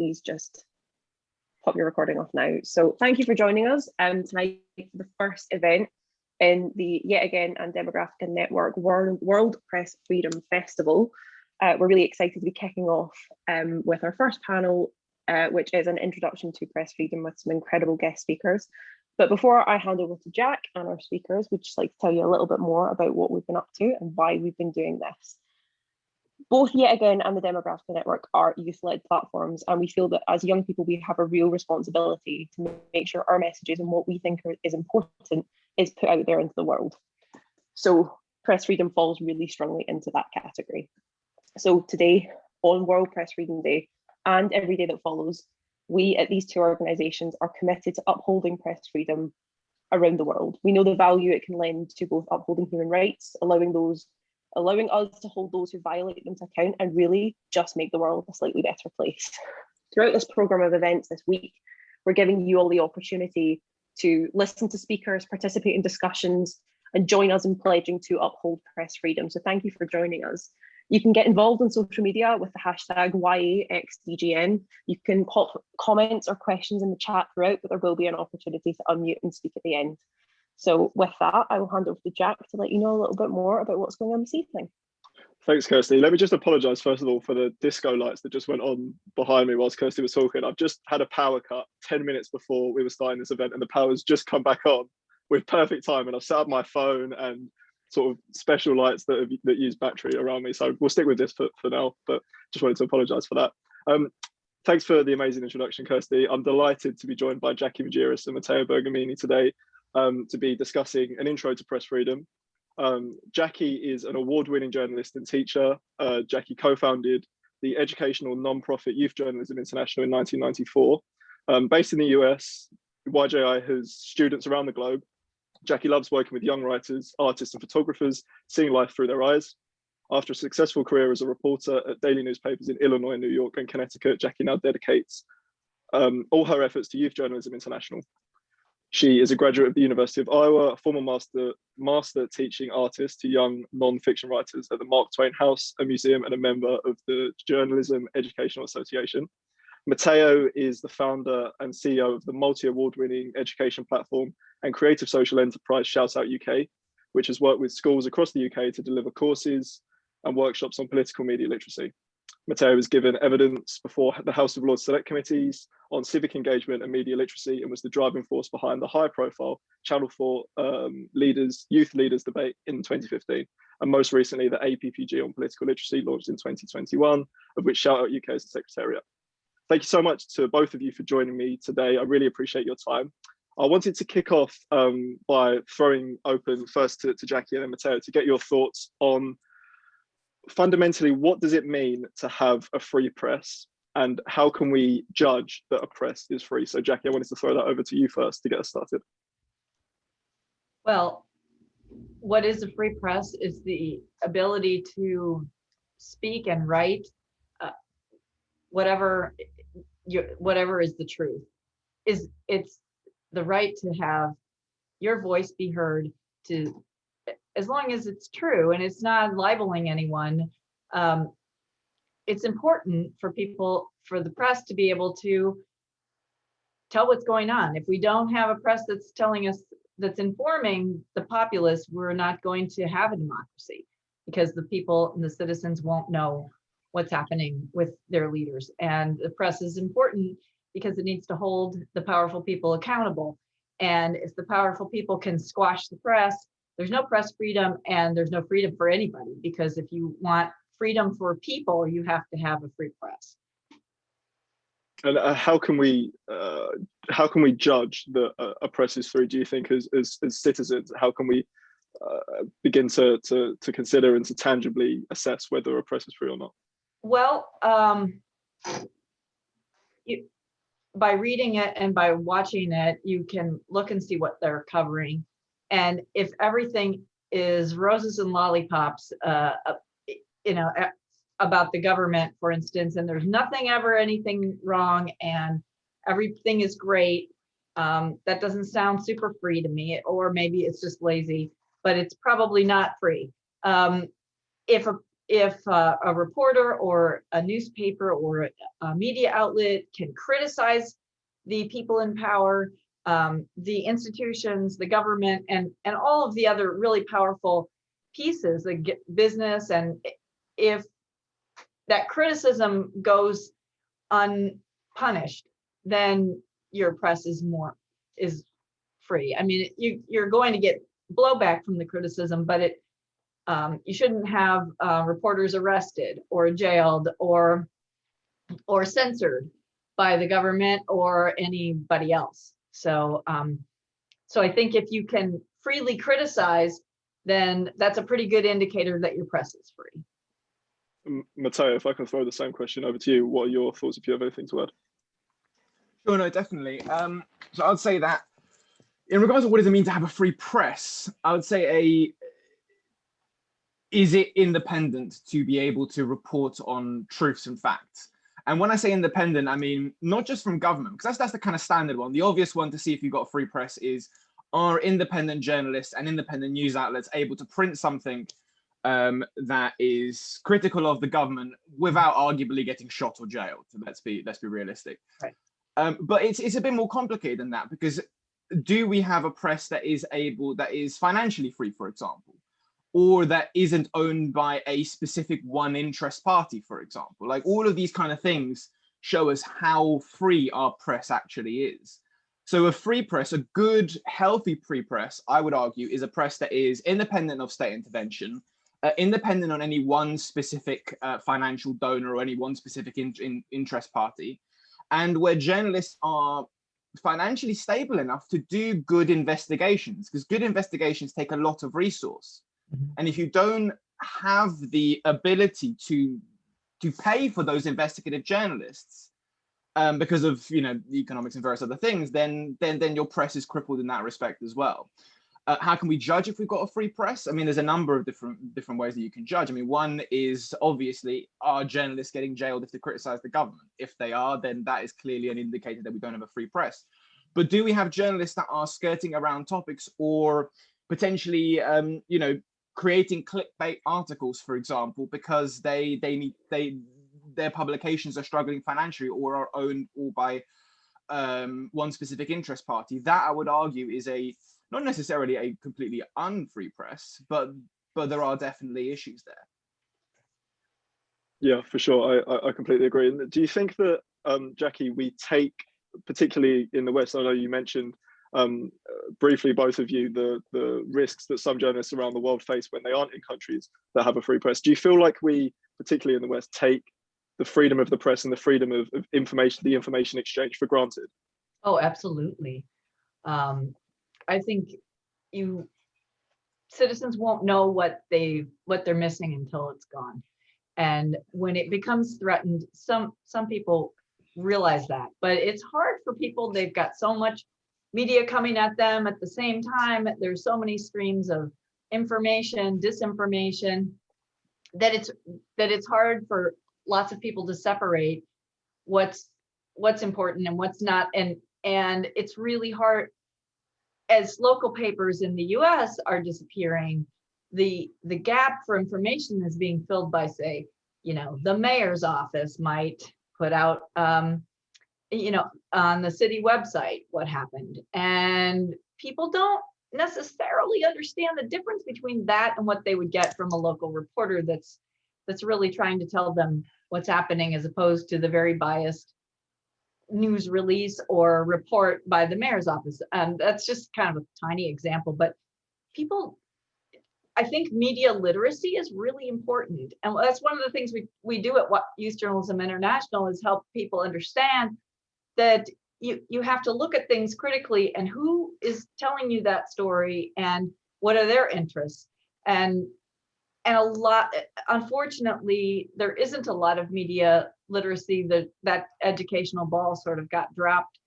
please just pop your recording off now. So thank you for joining us tonight for the first event in the Yet Again and Demographica Network World Press Freedom Festival. We're really excited to be kicking off with our first panel, which is an introduction to press freedom with some incredible guest speakers. But before I hand over to Jack and our speakers, we'd just like to tell you a little bit more about what we've been up to and why we've been doing this. Both Yet Again and the Demographica Network are youth-led platforms, and we feel that as young people, we have a real responsibility to make sure our messages and what we think is important is put out there into the world. So press freedom falls really strongly into that category. So today, on World Press Freedom Day, and every day that follows, we at these two organisations are committed to upholding press freedom around the world. We know the value it can lend to both upholding human rights, allowing us to hold those who violate them to account, and really just make the world a slightly better place. Throughout this programme of events this week, we're giving you all the opportunity to listen to speakers, participate in discussions, and join us in pledging to uphold press freedom. So thank you for joining us. You can get involved on social media with the hashtag YAXDGN. You can pop comments or questions in the chat throughout, but there will be an opportunity to unmute and speak at the end. So with that, I will hand over to Jack to let you know a little bit more about what's going on this evening. Thanks, Kirsty. Let me just apologise, first of all, for the disco lights that just went on behind me whilst Kirsty was talking. I've just had a power cut 10 minutes before we were starting this event, and the power's just come back on with perfect time. And I've set up my phone and sort of special lights that use battery around me. So we'll stick with this for now, but just wanted to apologise for that. Thanks for the amazing introduction, Kirsty. I'm delighted to be joined by Jackie Majerus and Matteo Bergamini today to be discussing an intro to press freedom. Jackie is an award-winning journalist and teacher. Jackie co-founded the educational non-profit Youth Journalism International in 1994. Based in the US, YJI has students around the globe. Jackie loves working with young writers, artists and photographers, seeing life through their eyes. After a successful career as a reporter at daily newspapers in Illinois, New York and Connecticut, Jackie now dedicates all her efforts to Youth Journalism International. She is a graduate of the University of Iowa, a former master teaching artist to young non-fiction writers at the Mark Twain House, a museum, and a member of the Journalism Educational Association. Matteo is the founder and CEO of the multi-award-winning education platform and creative social enterprise Shout Out UK, which has worked with schools across the UK to deliver courses and workshops on political media literacy. Matteo has given evidence before the House of Lords Select Committees on civic engagement and media literacy, and was the driving force behind the high-profile Channel 4 youth leaders debate in 2015, and most recently the APPG on political literacy launched in 2021, of which Shout Out UK is the secretariat. Thank you so much to both of you for joining me today. I really appreciate your time. I wanted to kick off by throwing open first to Jackie and then Matteo to get your thoughts on fundamentally, what does it mean to have a free press, and how can we judge that a press is free? So Jackie, I wanted to throw that over to you first to get us started. Well, what is a free press is the ability to speak and write whatever is the truth. It's the right to have your voice be heard, to as long as it's true and it's not libeling anyone. It's important for the press to be able to tell what's going on. If we don't have a press that's telling us, that's informing the populace, we're not going to have a democracy, because the people and the citizens won't know what's happening with their leaders. And the press is important because it needs to hold the powerful people accountable. And if the powerful people can squash the press, there's no press freedom, and there's no freedom for anybody, because if you want freedom for people, you have to have a free press. And how can we judge that a press is free? Do you think, as citizens, how can we begin to consider and to tangibly assess whether a press is free or not? Well, by reading it and by watching it, you can look and see what they're covering. And if everything is roses and lollipops, about the government, for instance, and there's anything wrong, and everything is great, that doesn't sound super free to me, or maybe it's just lazy, but it's probably not free. If if a reporter or a newspaper or a media outlet can criticize the people in power, the institutions, the government, and all of the other really powerful pieces, the business, and if that criticism goes unpunished, then your press is free. I mean, you're going to get blowback from the criticism, but you shouldn't have reporters arrested or jailed or censored by the government or anybody else. So I think if you can freely criticize, then that's a pretty good indicator that your press is free. Matteo, if I can throw the same question over to you, what are your thoughts if you have anything to add? Sure, no, definitely. So I'd say that in regards to what does it mean to have a free press, I would say is it independent to be able to report on truths and facts? And when I say independent, I mean not just from government, because that's the kind of standard one. The obvious one to see if you've got a free press is, are independent journalists and independent news outlets able to print something that is critical of the government without arguably getting shot or jailed? So let's be realistic. Right. But it's a bit more complicated than that, because do we have a press that is financially free, for example, or that isn't owned by a specific one interest party, for example? Like, all of these kind of things show us how free our press actually is. So a free press, a good, healthy free press, I would argue, is a press that is independent of state intervention, independent on any one specific financial donor or any one specific interest party, and where journalists are financially stable enough to do good investigations, because good investigations take a lot of resource. And if you don't have the ability to pay for those investigative journalists because of the economics and various other things, then your press is crippled in that respect as well. How can we judge if we've got a free press? I mean, there's a number of different ways that you can judge. I mean, one is obviously, are journalists getting jailed if they criticize the government? If they are, then that is clearly an indicator that we don't have a free press. But do we have journalists that are skirting around topics, or potentially, creating clickbait articles, for example, because their publications are struggling financially or are owned all by one specific interest party? That, I would argue, is not necessarily a completely unfree press, but there are definitely issues there. Yeah, for sure. I completely agree. And do you think that, Jackie, we take, particularly in the West, I know you mentioned briefly, both of you, the risks that some journalists around the world face when they aren't in countries that have a free press. Do you feel like we, particularly in the West, take the freedom of the press and the freedom of information, the information exchange, for granted? Oh, absolutely. I think citizens won't know what they're missing until it's gone. And when it becomes threatened, some people realize that, but it's hard for people. They've got so much media coming at them at the same time. There's so many streams of information, disinformation, that it's hard for lots of people to separate what's important and what's not. And it's really hard as local papers in the US are disappearing. The gap for information is being filled by, say, the mayor's office might put out on the city website what happened, and people don't necessarily understand the difference between that and what they would get from a local reporter that's really trying to tell them what's happening, as opposed to the very biased news release or report by the mayor's office. And that's just kind of a tiny example, but I think media literacy is really important. And that's one of the things we do at Youth Journalism International, is help people understand that you have to look at things critically, and who is telling you that story and what are their interests. And a lot, unfortunately, there isn't a lot of media literacy. That educational ball sort of got dropped.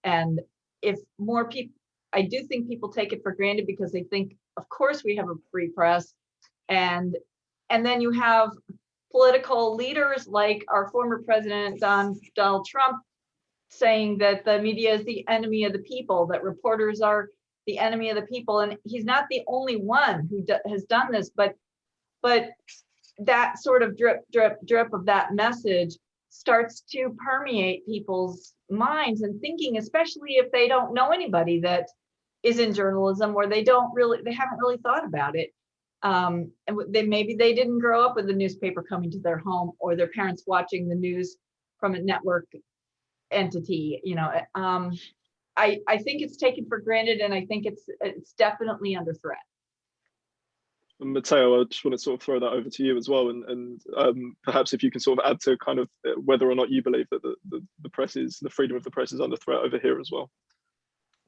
And if more people, I do think people take it for granted because they think, of course we have a free press. And then you have political leaders like our former president, Donald Trump, saying that the media is the enemy of the people, that reporters are the enemy of the people. And he's not the only one who has done this, but that sort of drip, drip, drip of that message starts to permeate people's minds and thinking, especially if they don't know anybody that is in journalism, or they haven't really thought about it. And maybe they didn't grow up with the newspaper coming to their home, or their parents watching the news from a network entity. I think it's taken for granted, and I think it's definitely under threat. Matteo, I just want to sort of throw that over to you as well, and perhaps if you can sort of add to kind of whether or not you believe that the freedom of the press is under threat over here as well.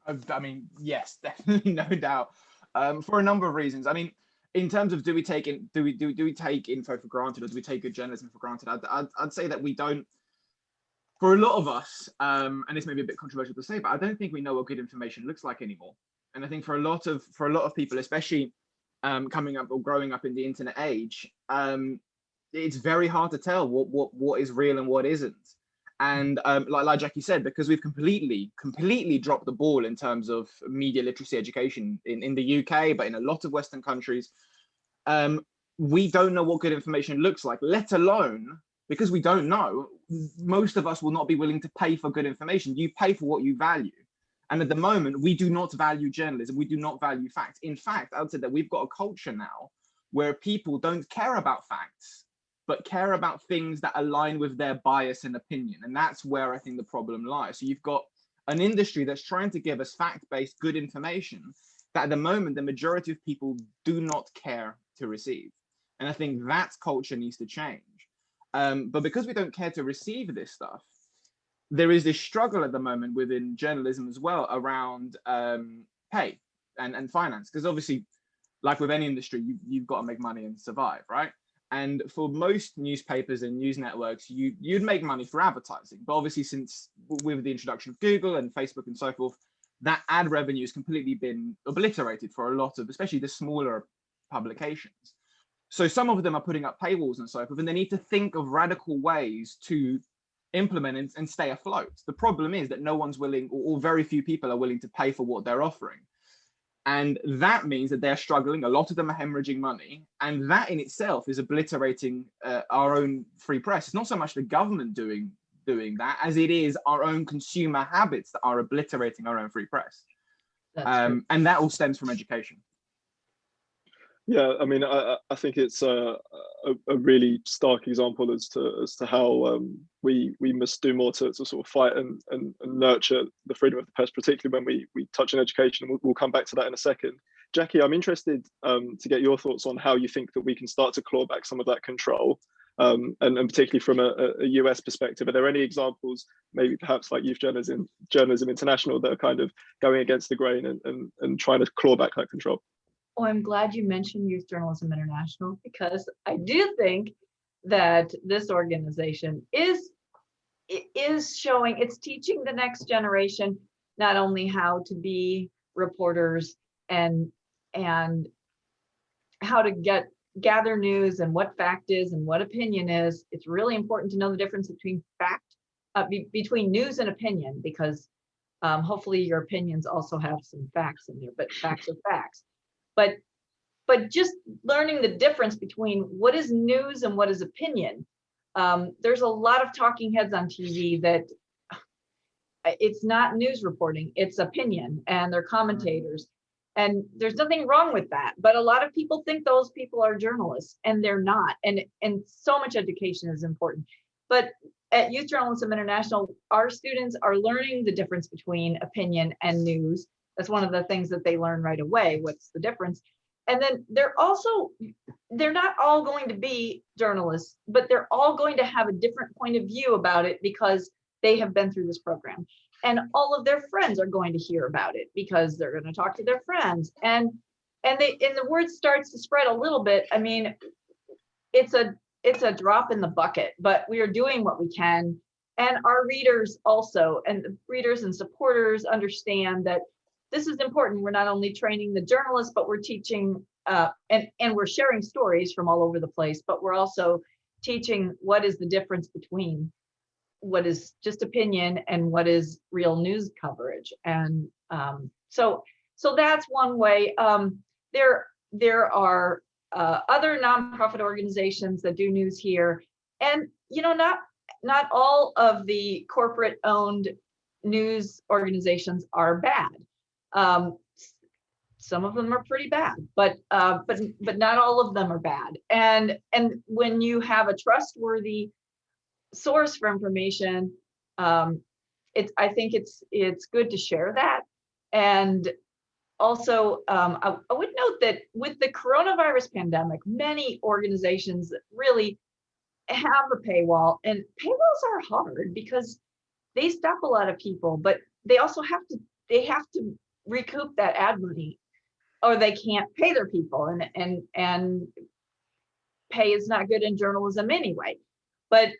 I mean, yes, definitely, no doubt, for a number of reasons. I mean, in terms of do we take info for granted, or do we take good journalism for granted? I'd say that we don't. For a lot of us, and this may be a bit controversial to say, but I don't think we know what good information looks like anymore. And I think for a lot of people, especially coming up or growing up in the internet age, it's very hard to tell what is real and what isn't. And like Jackie said, because we've completely dropped the ball in terms of media literacy education in the UK, but in a lot of Western countries, we don't know what good information looks like, let alone, because we don't know, most of us will not be willing to pay for good information. You pay for what you value. And at the moment, we do not value journalism. We do not value facts. In fact, I would say that we've got a culture now where people don't care about facts, but care about things that align with their bias and opinion. And that's where I think the problem lies. So you've got an industry that's trying to give us fact-based good information that at the moment, the majority of people do not care to receive. And I think that culture needs to change. But because we don't care to receive this stuff, there is this struggle at the moment within journalism as well around pay and finance. Because obviously, like with any industry, you've got to make money and survive, right? And for most newspapers and news networks, you'd make money for advertising. But obviously, since with the introduction of Google and Facebook and so forth, that ad revenue has completely been obliterated for a lot of, especially the smaller publications. So some of them are putting up paywalls and so forth, and they need to think of radical ways to implement and stay afloat. The problem is that no one's willing, or very few people are willing to pay for what they're offering. And that means that they're struggling. A lot of them are hemorrhaging money. And that in itself is obliterating our own free press. It's not so much the government doing that as it is our own consumer habits that are obliterating our own free press. And that all stems from education. Yeah, I mean, I think it's a really stark example as to how we must do more to sort of fight and nurture the freedom of the press, particularly when we touch on education. And we'll come back to that in a second. Jackie, I'm interested to get your thoughts on how you think that we can start to claw back some of that control, and particularly from a US perspective. Are there any examples, maybe perhaps like Youth Journalism International, that are kind of going against the grain and trying to claw back that control? Oh, I'm glad you mentioned Youth Journalism International, because I do think that this organization is showing, it's teaching the next generation not only how to be reporters and how to gather news and what fact is and what opinion is. It's really important to know the difference between between news and opinion, because hopefully your opinions also have some facts in there, but facts are facts. But just learning the difference between what is news and what is opinion. There's a lot of talking heads on TV that it's not news reporting, it's opinion, and they're commentators. And there's nothing wrong with that. But a lot of people think those people are journalists, and they're not. And so much education is important. But at Youth Journalism International, our students are learning the difference between opinion and news. That's one of the things that they learn right away. What's the difference? And then they're not all going to be journalists, but they're all going to have a different point of view about it because they have been through this program. And all of their friends are going to hear about it because they're going to talk to their friends. And the word starts to spread a little bit. I mean, it's a drop in the bucket, but we are doing what we can. And our readers also, and the readers and supporters understand that this is important. We're not only training the journalists, but we're teaching and we're sharing stories from all over the place, but we're also teaching what is the difference between what is just opinion and what is real news coverage. And so that's one way. There are other nonprofit organizations that do news here. And, you know, not all of the corporate owned news organizations are bad. Some of them are pretty bad, but not all of them are bad. And when you have a trustworthy source for information, I think it's good to share that. And also, I would note that with the coronavirus pandemic, many organizations really have a paywall, and paywalls are hard because they stop a lot of people, but they also have to recoup that ad money, or they can't pay their people, and pay is not good in journalism anyway. But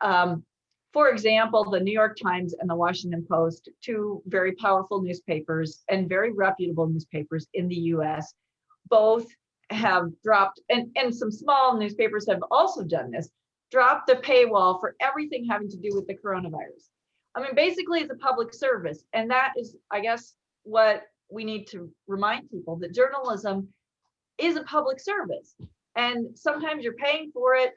for example, the New York Times and the Washington Post, two very powerful newspapers and very reputable newspapers in the US, both have dropped, and some small newspapers have also done this, dropped the paywall for everything having to do with the coronavirus. I mean, basically it's a public service. And that is, I guess, what we need to remind people, that journalism is a public service. And sometimes you're paying for it,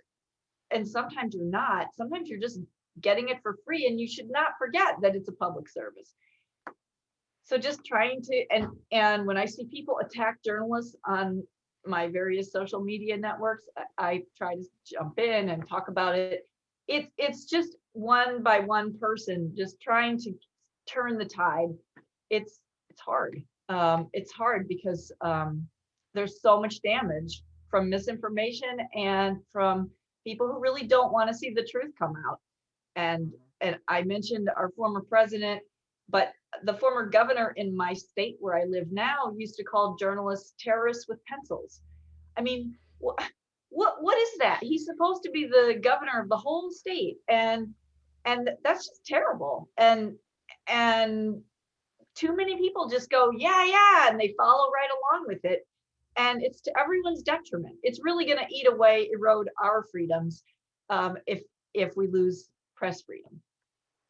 and sometimes you're not. Sometimes you're just getting it for free, and you should not forget that it's a public service. So just trying to, and when I see people attack journalists on my various social media networks, I try to jump in and talk about it. It's just one by one person just trying to turn the tide. It's hard. It's hard because there's so much damage from misinformation and from people who really don't want to see the truth come out. And I mentioned our former president, but the former governor in my state where I live now used to call journalists terrorists with pencils. I mean, what is that? He's supposed to be the governor of the whole state, and that's just terrible. And too many people just go, yeah, and they follow right along with it. And it's to everyone's detriment. It's really going to erode our freedoms if we lose press freedom.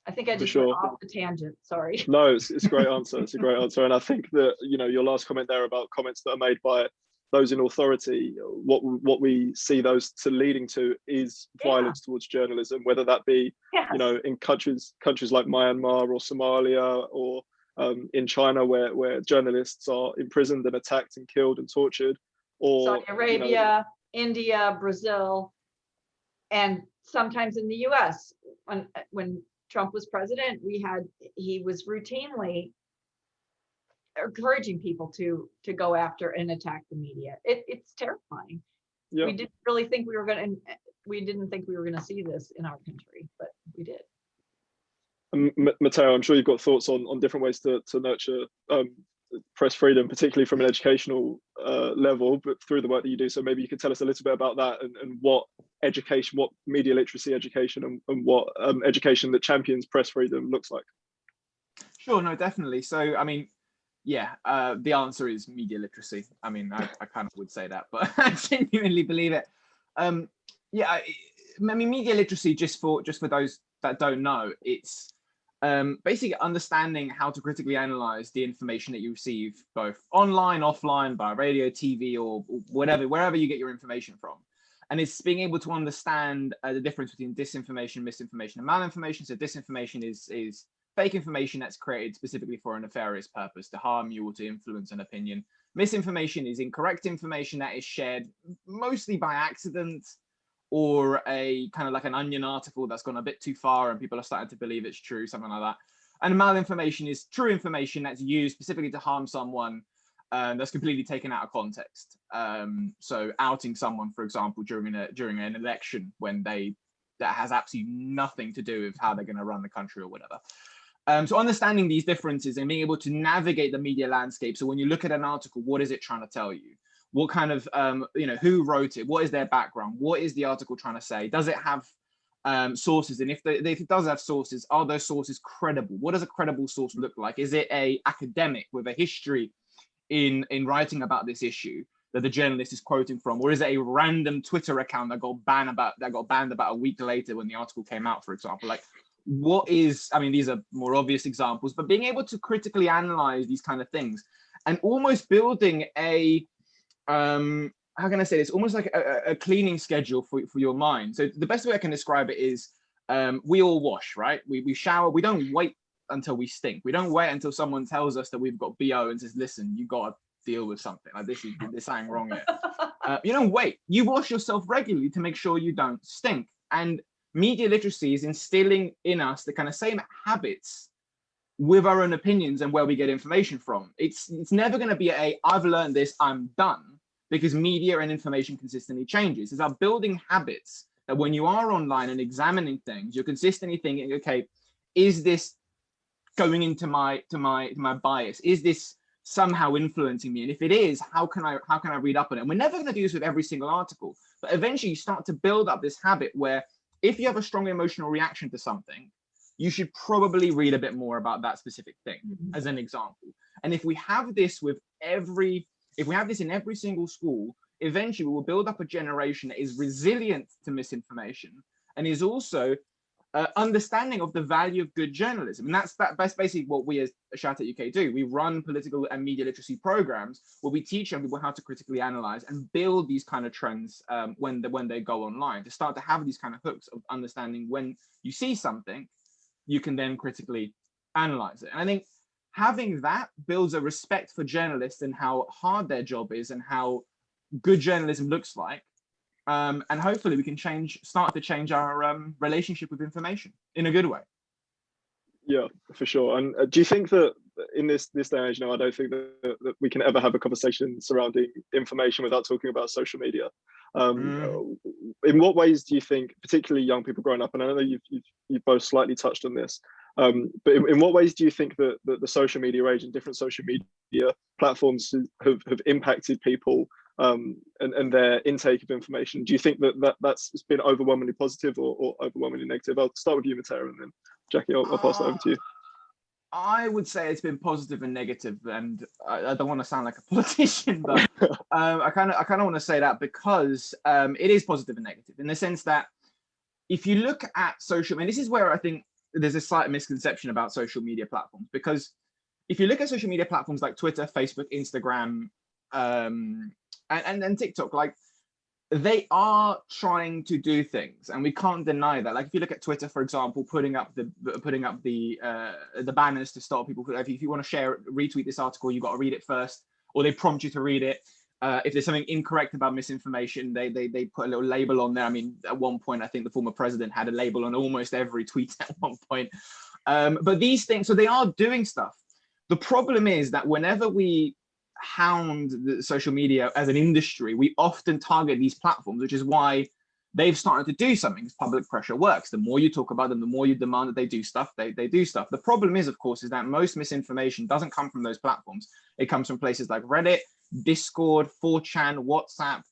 I think I just went off the tangent. Sorry. No, it's a great answer. It's a great answer. And I think that, you know, your last comment there about comments that are made by those in authority, what we see those leading to is violence towards journalism, whether that be, you know, in countries like Myanmar or Somalia, or in China where journalists are imprisoned and attacked and killed and tortured, or Saudi Arabia, India, Brazil, and sometimes in the US. When Trump was president, he was routinely encouraging people to go after and attack the media. It's terrifying. Yeah. We didn't think we were going to see this in our country, but we did. Matteo, I'm sure you've got thoughts on different ways to nurture press freedom, particularly from an educational level, but through the work that you do. So maybe you could tell us a little bit about that, and what education, what media literacy education, and what education that champions press freedom looks like. Sure, no, definitely. So, I mean, yeah, the answer is media literacy. I mean, I kind of would say that, but I genuinely believe it. Yeah, I mean, media literacy, just for those that don't know, it's basically understanding how to critically analyze the information that you receive, both online, offline, by radio, TV, or wherever you get your information from. And it's being able to understand the difference between disinformation, misinformation, and malinformation. So disinformation is fake information that's created specifically for a nefarious purpose, to harm you or to influence an opinion. Misinformation is incorrect information that is shared mostly by accident, or a kind of like an Onion article that's gone a bit too far and people are starting to believe it's true, something like that. And malinformation is true information that's used specifically to harm someone, that's completely taken out of context. So outing someone, for example, during an election when that has absolutely nothing to do with how they're going to run the country or whatever. So understanding these differences and being able to navigate the media landscape. So when you look at an article, what is it trying to tell you? What kind of, who wrote it? What is their background? What is the article trying to say? Does it have sources? And if it does have sources, are those sources credible? What does a credible source look like? Is it a academic with a history in writing about this issue that the journalist is quoting from? Or is it a random Twitter account that got banned about a week later when the article came out, for example? Like, these are more obvious examples, but being able to critically analyze these kind of things and almost building a how can I say this? Almost like a cleaning schedule for your mind. So the best way I can describe it is we all wash, right? We shower. We don't wait until we stink. We don't wait until someone tells us that we've got BO and says, listen, you got to deal with something. Like there's something wrong here. You don't wait. You wash yourself regularly to make sure you don't stink. And media literacy is instilling in us the kind of same habits with our own opinions and where we get information from. It's never going to be I've learned this, I'm done, because media and information consistently changes. It's about building habits that when you are online and examining things, you're consistently thinking, okay, is this going into my bias? Is this somehow influencing me? And if it is, how can I read up on it? And we're never going to do this with every single article, but eventually you start to build up this habit where if you have a strong emotional reaction to something, you should probably read a bit more about that specific thing, as an example. And if we have this in every single school, eventually we will build up a generation that is resilient to misinformation and is also understanding of the value of good journalism. And that's basically what we as Shout Out UK do. We run political and media literacy programs where we teach young people how to critically analyze and build these kind of trends when they go online, to start to have these kind of hooks of understanding when you see something, you can then critically analyze it. And I think having that builds a respect for journalists and how hard their job is and how good journalism looks like. And hopefully we can start to change our relationship with information in a good way. Yeah, for sure. And do you think that in this day and age now, I don't think that we can ever have a conversation surrounding information without talking about social media. In what ways do you think, particularly young people growing up, and I know you've both slightly touched on this, but in what ways do you think that the social media age and different social media platforms have impacted people and their intake of information? Do you think that's been overwhelmingly positive or overwhelmingly negative? I'll start with you, Matteo, and then Jackie, I'll pass it over to you. I would say it's been positive and negative, and I don't want to sound like a politician, but I kind of want to say that because it is positive and negative in the sense that if you look at social media, this is where I think there's a slight misconception about social media platforms, because if you look at social media platforms like Twitter, Facebook, Instagram, and TikTok, like they are trying to do things, and we can't deny that. Like if you look at Twitter, for example, putting up the banners to stop people. If you want to retweet this article, you got to read it first, or they prompt you to read it. If there's something incorrect about misinformation, they put a little label on there. I mean, at one point, I think the former president had a label on almost every tweet at one point. But these things, so they are doing stuff. The problem is that whenever we hound the social media as an industry, we often target these platforms, which is why they've started to do something, because public pressure works. The more you talk about them, the more you demand that they do stuff, they do stuff. The problem is, of course, is that most misinformation doesn't come from those platforms. It comes from places like Reddit, Discord, 4chan, WhatsApp,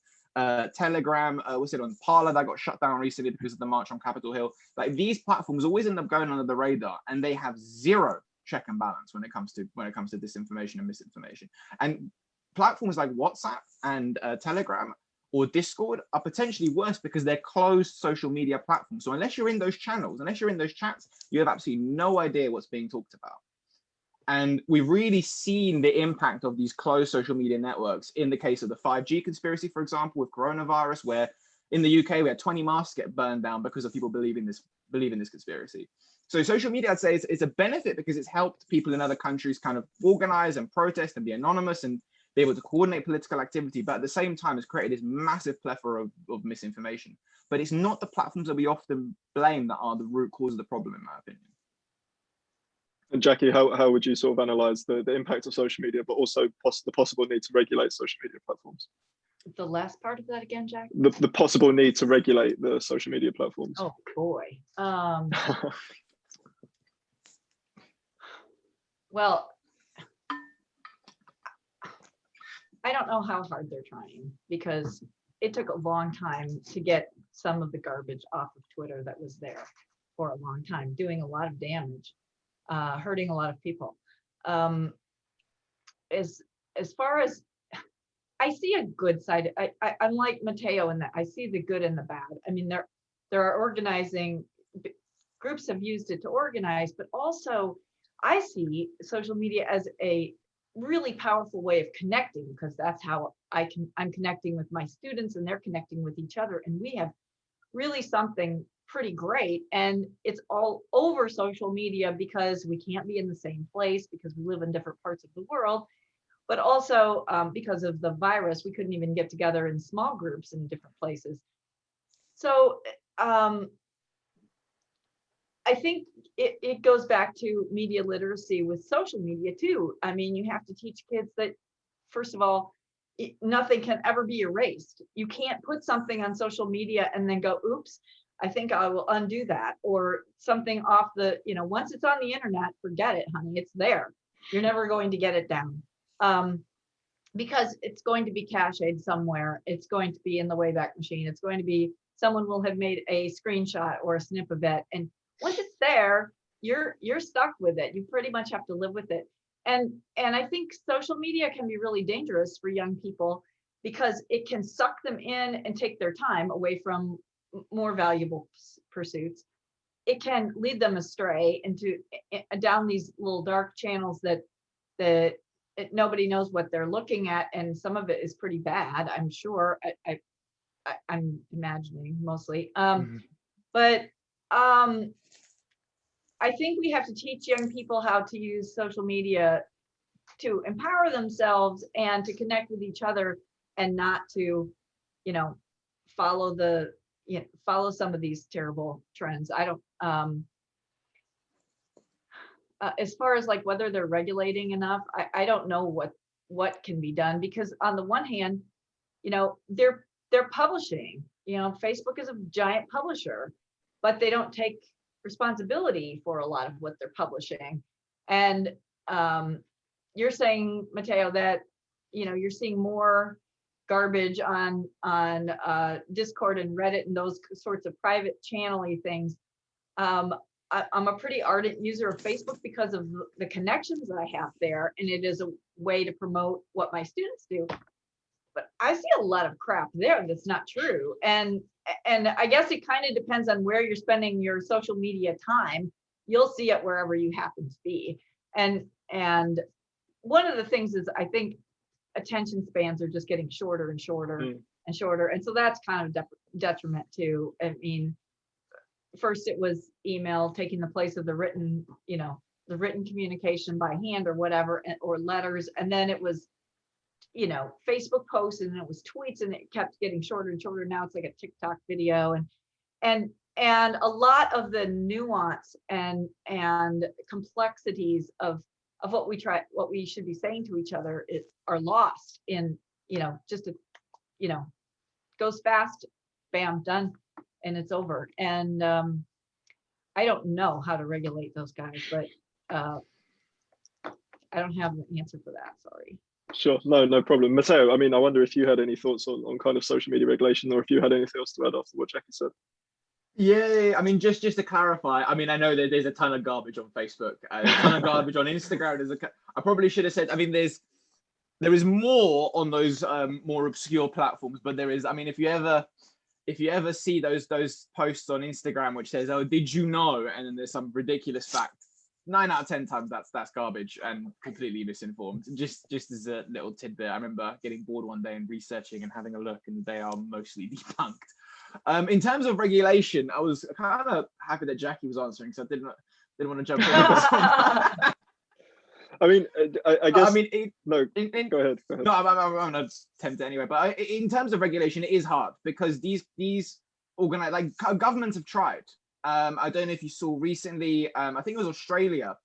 Telegram, was it on Parler that got shut down recently because of the march on Capitol Hill? Like these platforms always end up going under the radar, and they have zero check and balance when it comes to disinformation and misinformation. And platforms like WhatsApp and Telegram or Discord are potentially worse because they're closed social media platforms. So unless you're in those channels, unless you're in those chats, you have absolutely no idea what's being talked about. And we've really seen the impact of these closed social media networks in the case of the 5G conspiracy, for example, with coronavirus, where in the UK we had 20 masks get burned down because of people believing this conspiracy. So social media, I'd say, is a benefit because it's helped people in other countries kind of organize and protest and be anonymous and be able to coordinate political activity. But at the same time, it's created this massive plethora of misinformation. But it's not the platforms that we often blame that are the root cause of the problem, in my opinion. And Jackie, how would you sort of analyze the impact of social media, but also the possible need to regulate social media platforms? The last part of that again, Jack? The possible need to regulate the social media platforms. Oh boy. Well, I don't know how hard they're trying, because it took a long time to get some of the garbage off of Twitter that was there for a long time, doing a lot of damage, hurting a lot of people. As far as, I see a good side. I'm like Matteo in that I see the good and the bad. I mean, there are organizing groups have used it to organize, but also I see social media as a really powerful way of connecting, because that's how I'm connecting with my students and they're connecting with each other. And we have really something pretty great. And it's all over social media because we can't be in the same place because we live in different parts of the world. But also because of the virus, we couldn't even get together in small groups in different places. So I think it goes back to media literacy with social media too. I mean, you have to teach kids that, first of all, nothing can ever be erased. You can't put something on social media and then go, oops, I think I will undo that. Or something off the, once it's on the internet, forget it, honey, it's there. You're never going to get it down. Because it's going to be cached somewhere. It's going to be in the Wayback Machine. It's going to be, someone will have made a screenshot or a snip of it. And once it's there, you're stuck with it. You pretty much have to live with it. And I think social media can be really dangerous for young people because it can suck them in and take their time away from more valuable pursuits. It can lead them astray into down these little dark channels that nobody knows what they're looking at, and some of it is pretty bad, I'm sure. I'm imagining mostly. But I think we have to teach young people how to use social media to empower themselves and to connect with each other, and not to, follow follow some of these terrible trends. I don't. As far as like whether they're regulating enough, I don't know what can be done, because on the one hand, they're publishing. Facebook is a giant publisher, but they don't take responsibility for a lot of what they're publishing. And you're saying, Matteo, that you're seeing more garbage on Discord and Reddit and those sorts of private channel-y things. I'm a pretty ardent user of Facebook because of the connections that I have there, and it is a way to promote what my students do. But I see a lot of crap there that's not true. And I guess it kind of depends on where you're spending your social media time. You'll see it wherever you happen to be. And one of the things is, I think attention spans are just getting shorter and shorter and shorter. And so that's kind of detriment too. I mean, first it was email taking the place of the written, the written communication by hand or whatever, or letters. And then it was, Facebook posts, and then it was tweets, and it kept getting shorter and shorter. Now it's like a TikTok video, and a lot of the nuance and complexities of what we should be saying to each other are lost in, just goes fast, bam, done, and it's over. And I don't know how to regulate those guys, but I don't have an answer for that. Sorry. Sure, no problem. Matteo, I mean, I wonder if you had any thoughts on kind of social media regulation, or if you had anything else to add after what Jackie said. Yeah, I mean, just to clarify, I mean, I know that there's a ton of garbage on Facebook, a ton of garbage on Instagram. I probably should have said, I mean, there is more on those more obscure platforms, but there is, I mean, if you ever see those posts on Instagram which says, oh, did you know, and then there's some ridiculous fact, 9 out of 10 times that's garbage and completely misinformed. Just as a little tidbit, I remember getting bored one day and researching and having a look, and they are mostly debunked. In terms of regulation, I was kind of happy that Jackie was answering, so I didn't want to jump in. I mean, I guess. I mean, go ahead. No, I'm gonna attempt it anyway. But in terms of regulation, it is hard because these governments have tried. I don't know if you saw recently. I think it was Australia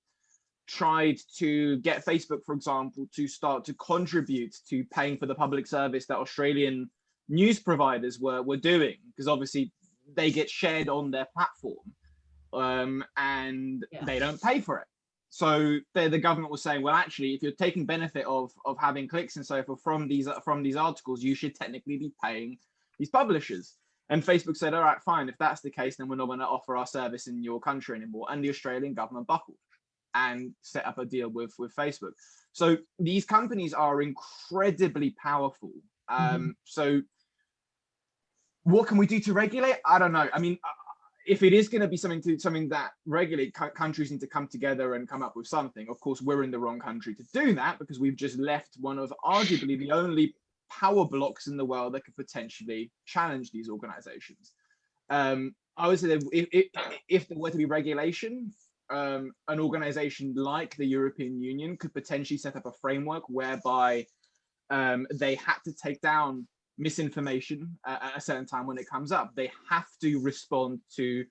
tried to get Facebook, for example, to start to contribute to paying for the public service that Australian news providers were doing, because obviously they get shared on their platform, and they don't pay for it. So the government was saying, well, actually, if you're taking benefit of having clicks and so forth from these articles, you should technically be paying these publishers. And Facebook said, all right, fine. If that's the case, then we're not going to offer our service in your country anymore. And the Australian government buckled and set up a deal with Facebook. So these companies are incredibly powerful. So what can we do to regulate? I don't know. I mean, if it is going to be something that regulate countries need to come together and come up with something, of course, we're in the wrong country to do that, because we've just left one of arguably the only power blocks in the world that could potentially challenge these organizations. I would say that if there were to be regulation, an organization like the European Union could potentially set up a framework whereby they had to take down misinformation at a certain time when it comes up. They have to respond to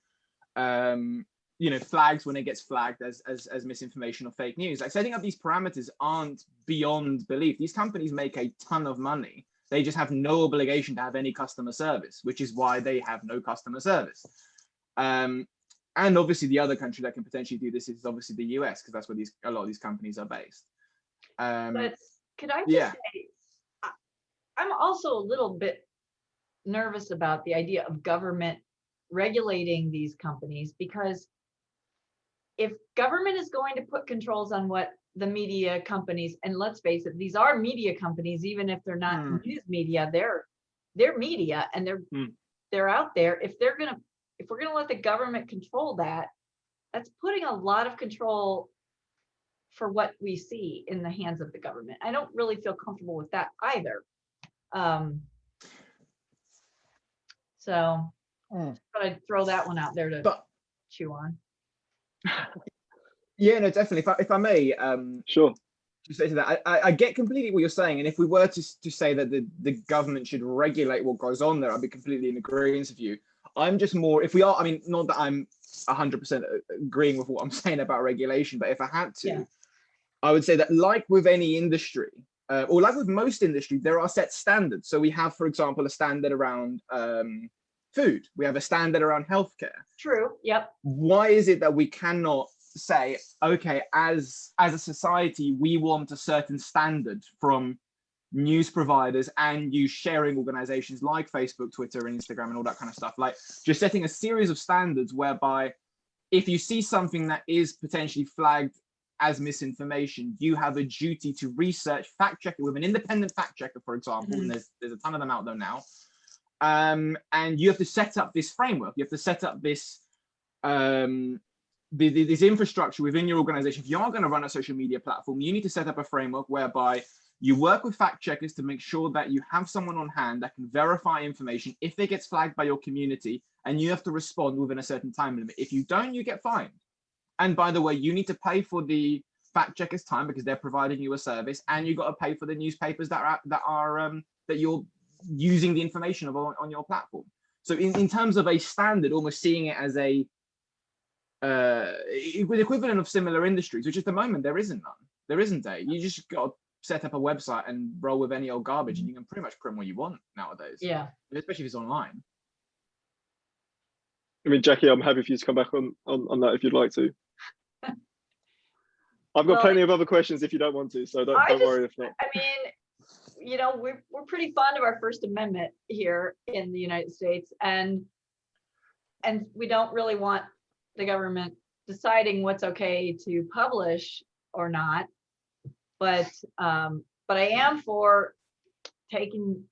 flags when it gets flagged as misinformation or fake news. Like, setting up these parameters aren't beyond belief. These companies make a ton of money. They just have no obligation to have any customer service, which is why they have no customer service. And obviously the other country that can potentially do this is obviously the US, because that's where a lot of these companies are based. But could I just say, I'm also a little bit nervous about the idea of government regulating these companies, because if government is going to put controls on what the media companies, and let's face it, these are media companies, even if they're not news media, they're media, and they're out there. If we're gonna let the government control that, that's putting a lot of control for what we see in the hands of the government. I don't really feel comfortable with that either. So but I'd throw that one out there to chew on. Yeah, no, definitely. If I may, sure. To say to that, I get completely what you're saying, and if we were to say that the government should regulate what goes on there, I'd be completely in agreement with you. I'm just more, if we are, I mean, not that I'm 100% agreeing with what I'm saying about regulation, but if I had to, I would say that, like with any industry, or like with most industries, there are set standards. So we have, for example, a standard around food. We have a standard around healthcare. True. Yep. Why is it that we cannot say, okay, as a society, we want a certain standard from news providers and news sharing organizations like Facebook, Twitter, and Instagram, and all that kind of stuff? Like, just setting a series of standards whereby if you see something that is potentially flagged as misinformation, you have a duty to research, fact check it with an independent fact checker, for example, and there's a ton of them out there now. And you have to set up this framework. You have to set up this this infrastructure within your organization. If you are going to run a social media platform, you need to set up a framework whereby you work with fact checkers to make sure that you have someone on hand that can verify information if it gets flagged by your community, and you have to respond within a certain time limit. If you don't, you get fined. And by the way, you need to pay for the fact checkers' time because they're providing you a service, and you got to pay for the newspapers that you're using the information of on your platform. So in terms of a standard, almost seeing it as a with equivalent of similar industries, which at the moment there isn't none. There isn't a. You just got to set up a website and roll with any old garbage, and you can pretty much print what you want nowadays. Yeah. Especially if it's online. I mean, Jackie, I'm happy for you to come back on that if you'd like to. I've got plenty of other questions if you don't want to, so don't worry if not. I mean, you know, we're pretty fond of our First Amendment here in the United States, and we don't really want the government deciding what's okay to publish or not. But I am for taking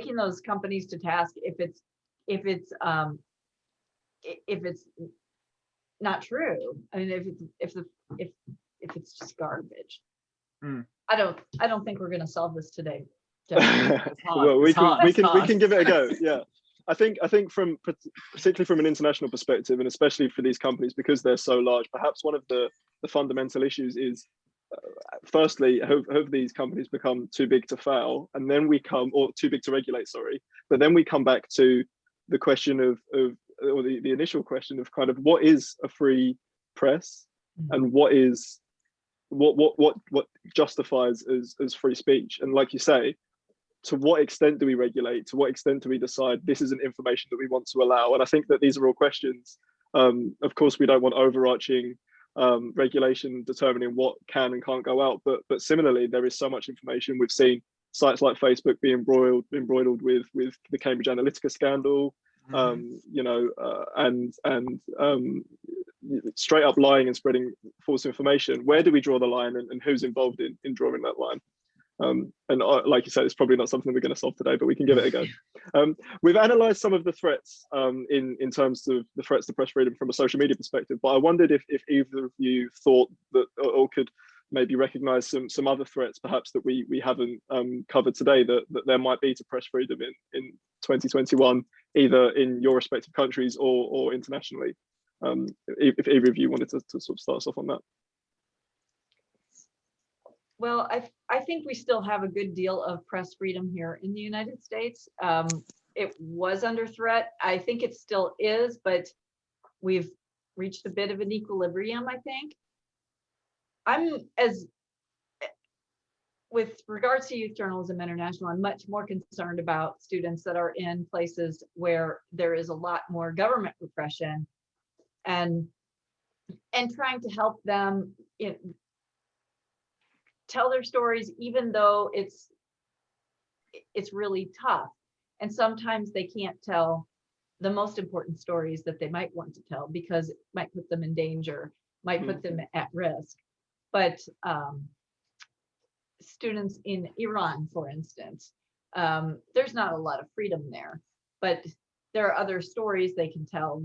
those companies to task if it's not true. I mean, if it's just garbage. I don't think we're going to solve this today. Well, we can give it a go. Yeah. I think particularly from an international perspective, and especially for these companies because they're so large, perhaps one of the fundamental issues is, firstly, have these companies become too big to fail, and then or too big to regulate, sorry. But then we come back to the question of or the initial question of kind of what is a free press, and what justifies as free speech. And like you say, to what extent do we regulate? To what extent do we decide this isn't information that we want to allow? And I think that these are all questions. Of course, we don't want overarching regulation determining what can and can't go out, but similarly, there is so much information. We've seen sites like Facebook being embroiled with the Cambridge Analytica scandal, and straight up lying and spreading false information. Where do we draw the line, and who's involved in drawing that line? Like you said, it's probably not something we're going to solve today, but we can give it a go. We've analysed some of the threats in terms of the threats to press freedom from a social media perspective, but I wondered if either of you thought that, or could maybe recognise some other threats perhaps that we haven't covered today that there might be to press freedom in 2021, either in your respective countries or internationally. If either of you wanted to sort of start us off on that. Well, I think we still have a good deal of press freedom here in the United States. It was under threat. I think it still is, but we've reached a bit of an equilibrium, I think. With regards to Youth Journalism International, I'm much more concerned about students that are in places where there is a lot more government repression, and trying to help them tell their stories, even though it's really tough. And sometimes they can't tell the most important stories that they might want to tell because it might put them in danger, might put them at risk. But students in Iran, for instance, there's not a lot of freedom there, but there are other stories they can tell.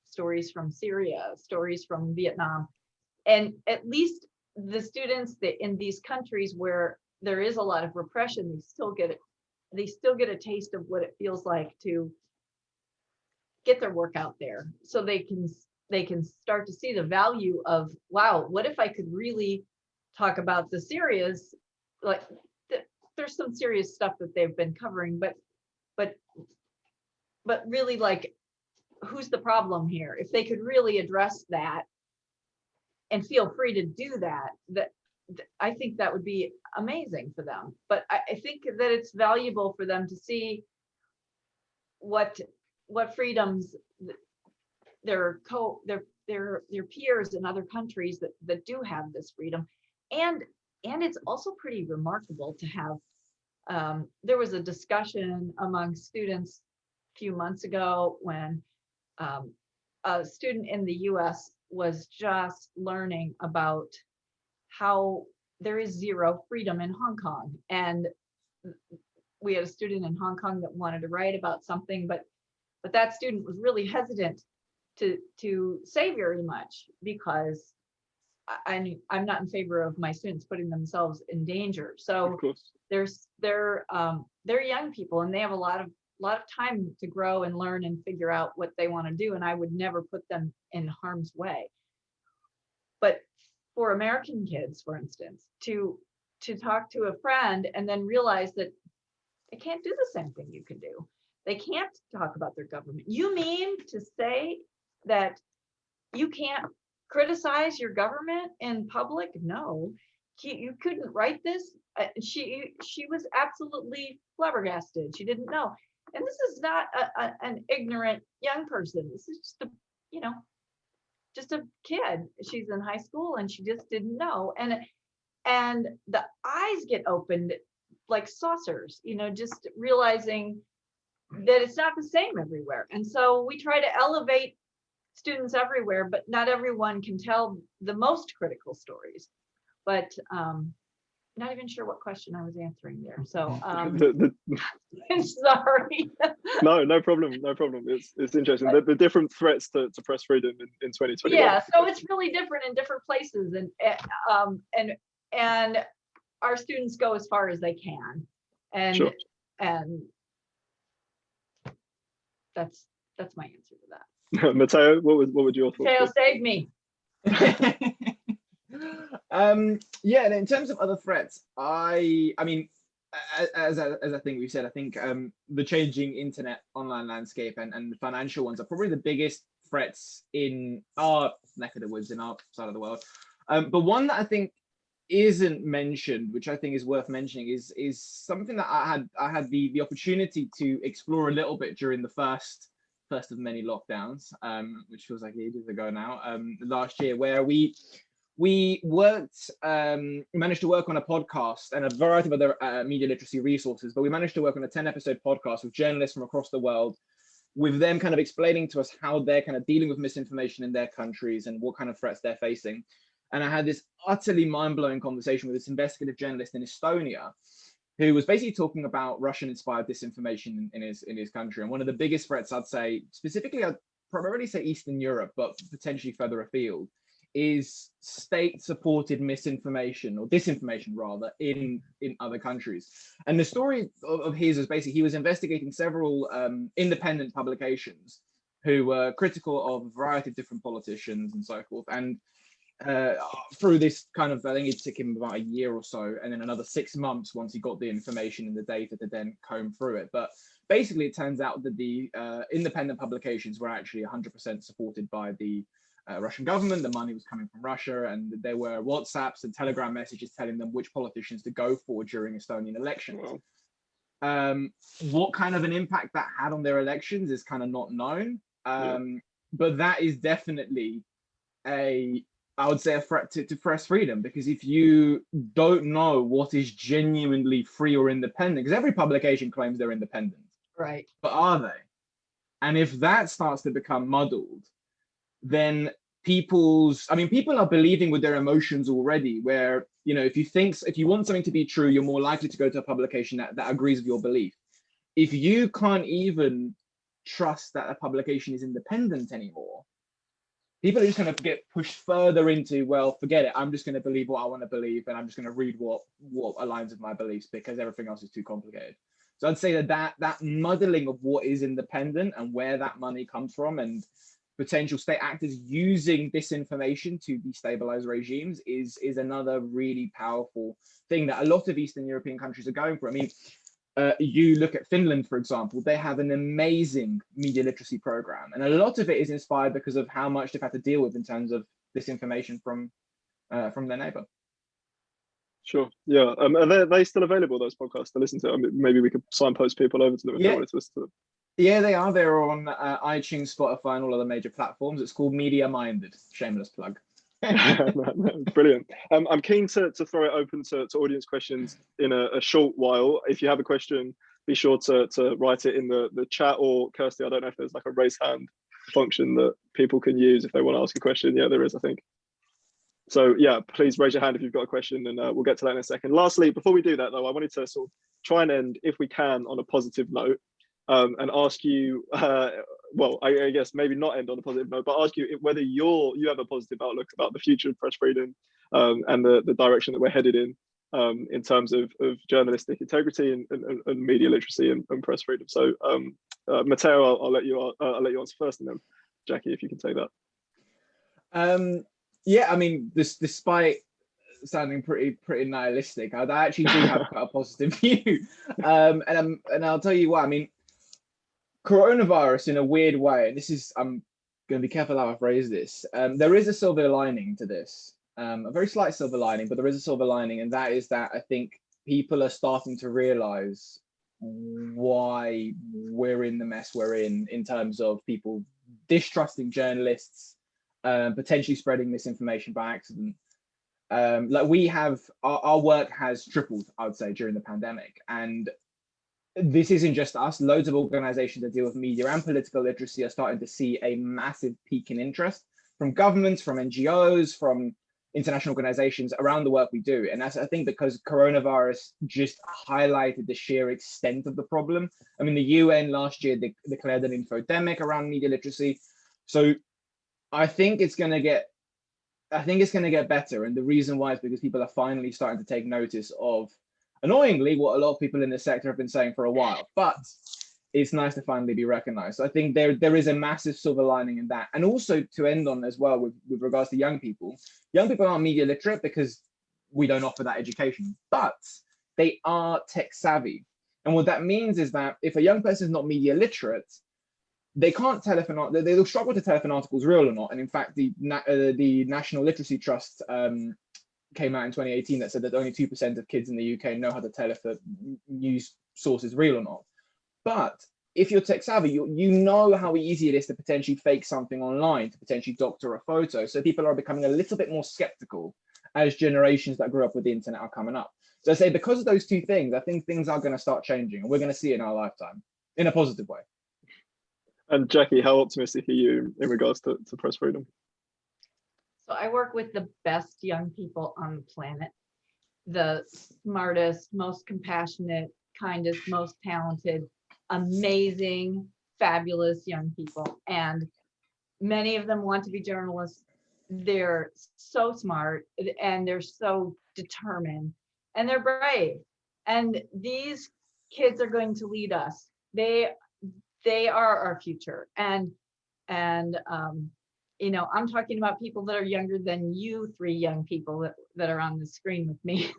Stories from Syria, stories from Vietnam, and at least the students that in these countries where there is a lot of repression, they still get a taste of what it feels like to get their work out there, so they can start to see the value of, wow, what if I could really talk about the serious, like there's some serious stuff that they've been covering, but really, like, who's the problem here? If they could really address that and feel free to do that, I think that would be amazing for them. But I think that it's valuable for them to see what freedoms their peers in other countries that do have this freedom. And it's also pretty remarkable to have, there was a discussion among students a few months ago when a student in the US was just learning about how there is zero freedom in Hong Kong. And we had a student in Hong Kong that wanted to write about something, but that student was really hesitant to say very much because I'm not in favor of my students putting themselves in danger. So they're young people and they have a lot of time to grow and learn and figure out what they want to do, and I would never put them in harm's way. But for American kids, for instance, to talk to a friend and then realize that they can't do the same thing you can do. They can't talk about their government. You mean to say that you can't criticize your government in public? No, you couldn't write this. She was absolutely flabbergasted. She didn't know. And this is not an ignorant young person. This is just a kid. She's in high school and she just didn't know. And the eyes get opened like saucers, just realizing that it's not the same everywhere. And so we try to elevate students everywhere, but not everyone can tell the most critical stories. But not even sure what question I was answering there. So I'm sorry. No problem. It's interesting. The different threats to press freedom in 2021. Yeah, so it's really different in different places, and our students go as far as they can, and sure. And that's my answer to that. Matteo, what would your thoughts? Matteo, save me. Yeah, and in terms of other threats, I mean, as I think we said, I think the changing internet online landscape and the financial ones are probably the biggest threats in our neck of the woods, in our side of the world. But one that I think isn't mentioned, which I think is worth mentioning, is something that I had the opportunity to explore a little bit during the first of many lockdowns, which feels like ages ago now, last year, where we worked, we managed to work on a podcast and a variety of other media literacy resources, but we managed to work on a 10-episode podcast with journalists from across the world, with them kind of explaining to us how they're kind of dealing with misinformation in their countries and what kind of threats they're facing. And I had this utterly mind-blowing conversation with this investigative journalist in Estonia, who was basically talking about Russian-inspired disinformation in his country. And one of the biggest threats, I'd say, specifically, I'd probably say Eastern Europe, but potentially further afield, is state-supported misinformation, or disinformation rather, in other countries. And the story of his was basically, he was investigating several independent publications who were critical of a variety of different politicians and so forth. And through this kind of, I think it took him about a year or so, and then another 6 months once he got the information and the data to then comb through it. But basically, it turns out that the independent publications were actually 100% supported by the Russian government. The money was coming from Russia, and there were WhatsApps and Telegram messages telling them which politicians to go for during Estonian elections. Wow. What kind of an impact that had on their elections is kind of not known. But that is definitely I would say a threat to press freedom, because if you don't know what is genuinely free or independent, because every publication claims they're independent, right? But are they? And if that starts to become muddled, then people are believing with their emotions already, where, if you want something to be true, you're more likely to go to a publication that agrees with your belief. If you can't even trust that a publication is independent anymore, people are just going to get pushed further into, well, forget it, I'm just going to believe what I want to believe, and I'm just going to read what aligns with my beliefs, because everything else is too complicated. So I'd say that muddling of what is independent and where that money comes from, and potential state actors using disinformation to destabilize regimes is another really powerful thing that a lot of Eastern European countries are going for. I mean, you look at Finland, for example, they have an amazing media literacy program, and a lot of it is inspired because of how much they've had to deal with in terms of disinformation from their neighbor. Sure. Yeah. Are they still available, those podcasts, to listen to? I mean, maybe we could signpost people over to them if they wanted to listen to them. Yeah, they are. They're on iTunes, Spotify, and all other major platforms. It's called Media Minded. Shameless plug. Brilliant. I'm keen to throw it open to audience questions in a short while. If you have a question, be sure to write it in the chat, or Kirsty, I don't know if there's like a raise hand function that people can use if they want to ask a question. Yeah, there is, I think. So yeah, please raise your hand if you've got a question, and we'll get to that in a second. Lastly, before we do that though, I wanted to sort of try and end, if we can, on a positive note, and ask you, well, I guess maybe not end on a positive note, but ask you whether you have a positive outlook about the future of press freedom, and the direction that we're headed in terms of journalistic integrity and media literacy and press freedom. So Matteo, I'll let you answer first, and then Jackie, if you can take that. Yeah, I mean, despite sounding pretty nihilistic, I actually do have quite a positive view, and I'll tell you why. I mean, coronavirus, in a weird way, and this is, I'm going to be careful how I phrase this, there is a silver lining to this, a very slight silver lining, but there is a silver lining, and that is that I think people are starting to realize why we're in the mess we're in terms of people distrusting journalists, potentially spreading misinformation by accident. Like, we have, our work has tripled, I would say, during the pandemic, and this isn't just us. Loads of organizations that deal with media and political literacy are starting to see a massive peak in interest from governments, from NGOs, from international organizations around the work we do. And that's, I think, because coronavirus just highlighted the sheer extent of the problem. I mean, the UN last year declared an infodemic around media literacy. So I think it's going to get better. And the reason why is because people are finally starting to take notice of, annoyingly, what a lot of people in the sector have been saying for a while, but it's nice to finally be recognized. So I think there is a massive silver lining in that. And also, to end on as well, with regards to young people aren't media literate because we don't offer that education, but they are tech savvy. And what that means is that if a young person is not media literate, they can't tell if they'll struggle to tell if an article is real or not. And in fact, the National Literacy Trust came out in 2018 that said that only 2% of kids in the UK know how to tell if the news source is real or not. But if you're tech savvy, you know how easy it is to potentially fake something online, to potentially doctor a photo. So people are becoming a little bit more skeptical as generations that grew up with the internet are coming up. So I say, because of those two things, I think things are going to start changing, and we're going to see it in our lifetime in a positive way. And Jackie, how optimistic are you in regards to press freedom? So I work with the best young people on the planet, the smartest, most compassionate, kindest, most talented, amazing, fabulous young people. And many of them want to be journalists. They're so smart and they're so determined and they're brave. And these kids are going to lead us. They are our future. And you know, I'm talking about people that are younger than you three young people that are on the screen with me.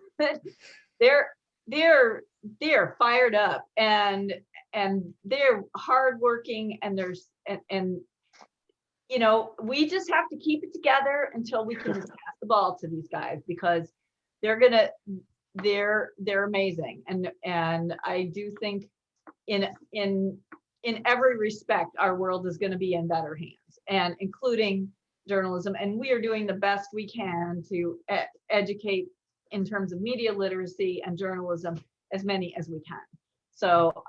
they're fired up and they're hardworking and and you know, we just have to keep it together until we can just pass the ball to these guys, because they're amazing. And I do think in every respect, our world is going to be in better hands, and including journalism. And we are doing the best we can to educate in terms of media literacy and journalism, as many as we can. So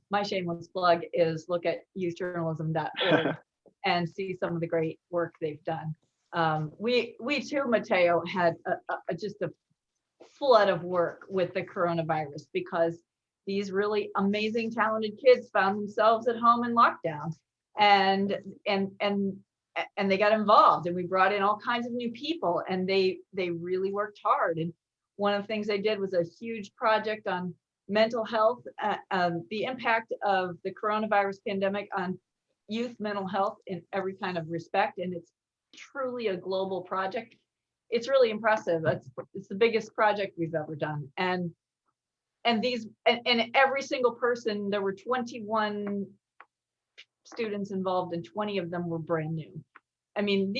my shameless plug is look at youthjournalism.org and see some of the great work they've done. We too, Matteo, had just a flood of work with the coronavirus, because these really amazing, talented kids found themselves at home in lockdown, and they got involved, and we brought in all kinds of new people, and they really worked hard. And one of the things they did was a huge project on mental health, the impact of the coronavirus pandemic on youth mental health in every kind of respect. And it's truly a global project. It's really impressive. It's the biggest project we've ever done. And every single person, there were 21 students involved and 20 of them were brand new. I mean,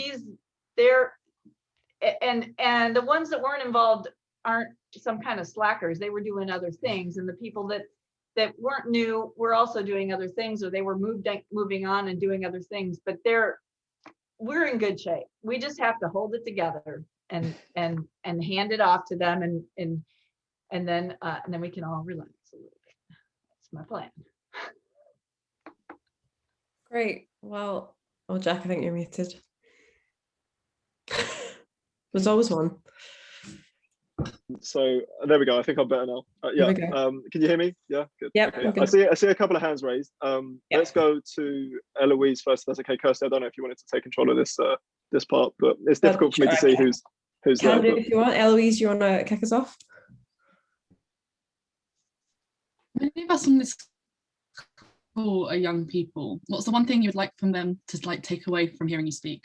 and the ones that weren't involved aren't some kind of slackers. They were doing other things. And the people that weren't new were also doing other things, or they were moving on and doing other things. But we're in good shape. We just have to hold it together and hand it off to them, and then we can all relax a little bit. That's my plan. Great. Well, Jack, I think you're muted. There's always one. So there we go. I think I'm better now. Yeah. Can you hear me? Yeah. Good. Yep. Okay. I see a couple of hands raised. Let's go to Eloise first. That's okay. Kirsty, I don't know if you wanted to take control of this part, but it's difficult for me to see who's there. But... If you want, Eloise, you want to kick us off? Many of us on this call are young people. What's the one thing you'd like from them to take away from hearing you speak?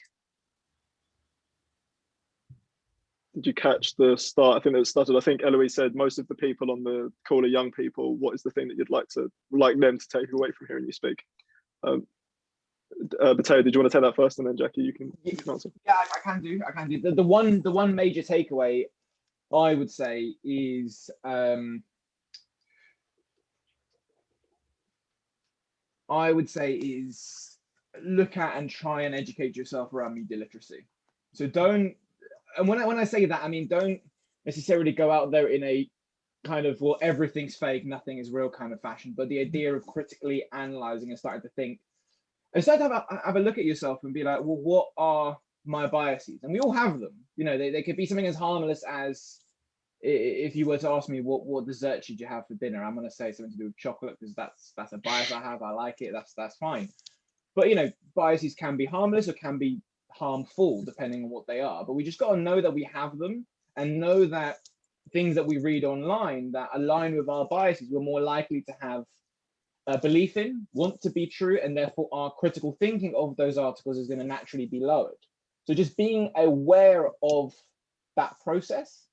Did you catch the start? I think it started. I think Eloise said most of the people on the call are young people. What is the thing that you'd like them to take away from hearing you speak? Matteo, did you want to take that first, and then Jackie, you can answer? Yeah, I can do. The one major takeaway I would say is look at and try and educate yourself around media literacy. So don't. And when I say that, I mean, don't necessarily go out there in a kind of, well, everything's fake, nothing is real kind of fashion, but the idea of critically analyzing and starting to think, and start to have a look at yourself and be like, well, what are my biases? And we all have them. You know, they could be something as harmless as, if you were to ask me what dessert should you have for dinner, I'm going to say something to do with chocolate, because that's a bias I have. I like it. That's fine. But, you know, biases can be harmless or can be harmful depending on what they are, but we just got to know that we have them, and know that things that we read online that align with our biases, we're more likely to have a belief in, want to be true, and therefore our critical thinking of those articles is going to naturally be lowered. So just being aware of that process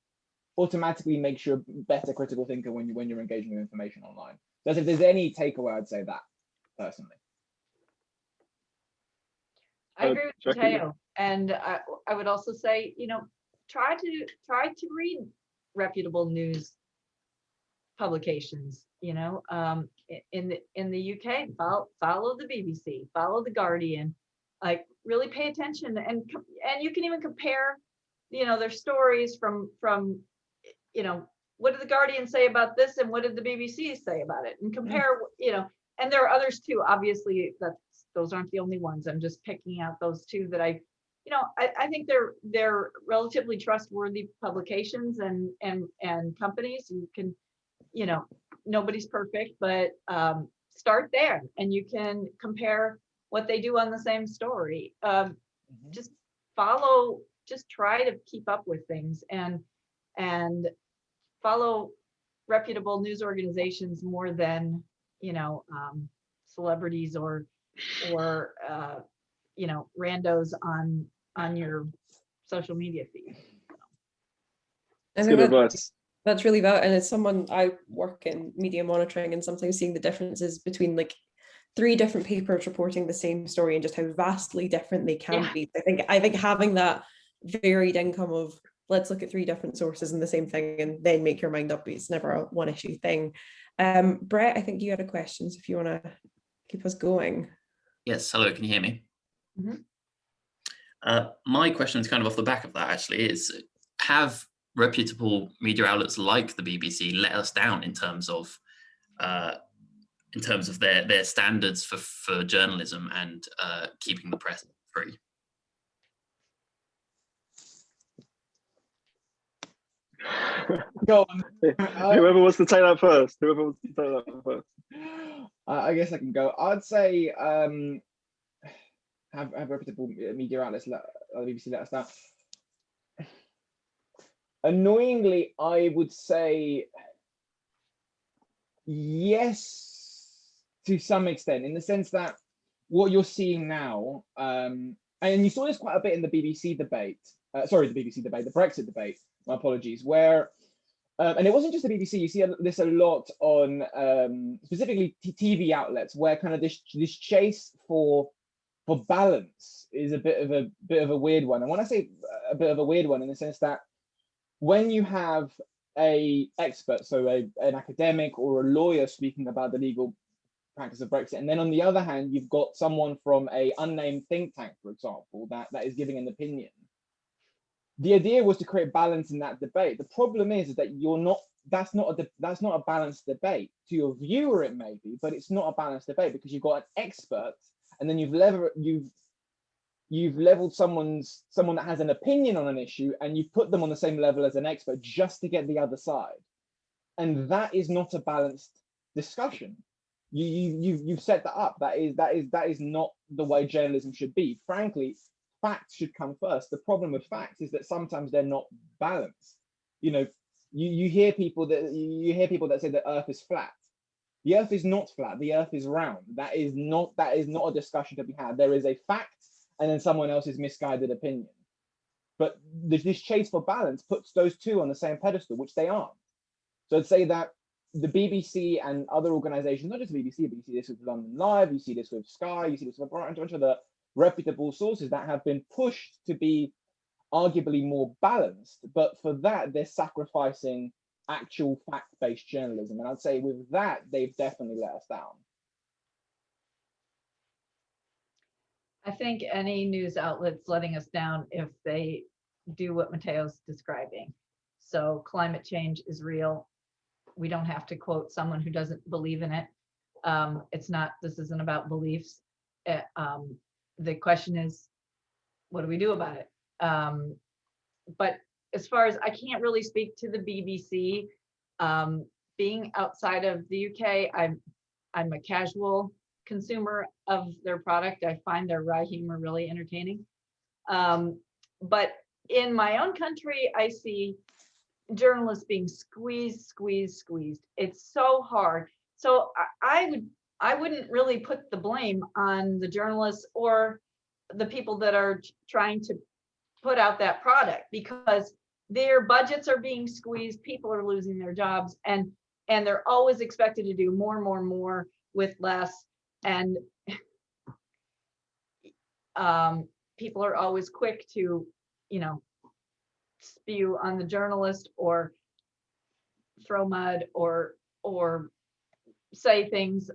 automatically makes you a better critical thinker when you're engaging with information online. So if there's any takeaway, I'd say that personally. I agree with Matteo, and I would also say, you know, try to read reputable news publications. You know, in the UK, follow the BBC, follow the Guardian, like really pay attention, and you can even compare, you know, their stories from you know, what did the Guardian say about this, and what did the BBC say about it, and compare, you know, and there are others too. Obviously, those aren't the only ones. I'm just picking out those two that I I think they're relatively trustworthy publications and companies. You can, nobody's perfect, but start there, and you can compare what they do on the same story. Just try to keep up with things, and follow reputable news organizations more than celebrities or randos on your social media feed. I That's think good advice. that's really valid. And as someone, I work in media monitoring, and sometimes seeing the differences between like 3 different papers reporting the same story and just how vastly different they can be. I think having that varied income of, let's look at 3 different sources and the same thing and then make your mind up, it's never a one issue thing. Brett, I think you had a question, so if you want to keep us going. Yes, hello, can you hear me? Mm-hmm. My question is kind of off the back of that, actually, is have reputable media outlets like the BBC let us down in terms of their standards for journalism and keeping the press free? Go on. Whoever wants to take that first. I guess I can go. I'd say have reputable media outlets let the BBC let us down. Annoyingly, I would say yes, to some extent, in the sense that what you're seeing now, and you saw this quite a bit in the BBC debate, the Brexit debate, my apologies, where, and it wasn't just the BBC, you see this a lot on specifically TV outlets, where kind of this chase for balance is a bit of a weird one. And when I say a bit of a weird one, in the sense that when you have a expert, so an academic or a lawyer speaking about the legal practice of Brexit, and then on the other hand, you've got someone from a unnamed think tank, for example, that is giving an opinion. The idea was to create balance in that debate. The problem is that that's not a balanced debate. To your viewer, it may be, but it's not a balanced debate, because you've got an expert, and then you've leveled someone that has an opinion on an issue, and you've put them on the same level as an expert just to get the other side, and that is not a balanced discussion. You've set that up. That is not the way journalism should be. Frankly, facts should come first. The problem with facts is that sometimes they're not balanced. You hear people that say the Earth is flat. The Earth is not flat. The Earth is round. That is not a discussion to be had. There is a fact, and then someone else's misguided opinion. But this chase for balance puts those two on the same pedestal, which they aren't. So I'd say that the BBC and other organizations, not just the BBC, but you see this with London Live, you see this with Sky, you see this with a bunch of the reputable sources that have been pushed to be arguably more balanced, but for that, they're sacrificing actual fact-based journalism. And I'd say with that, they've definitely let us down. I think any news outlet's letting us down if they do what Matteo's describing. So climate change is real. We don't have to quote someone who doesn't believe in it. This isn't about beliefs. The question is, what do we do about it? But as far as, I can't really speak to the BBC. Being outside of the UK, I'm a casual consumer of their product. I find their wry humor really entertaining. But in my own country, I see journalists being squeezed. It's so hard. So I wouldn't really put the blame on the journalists or the people that are trying to put out that product, because their budgets are being squeezed, people are losing their jobs, and they're always expected to do more with less. And people are always quick to, spew on the journalist or throw mud or say things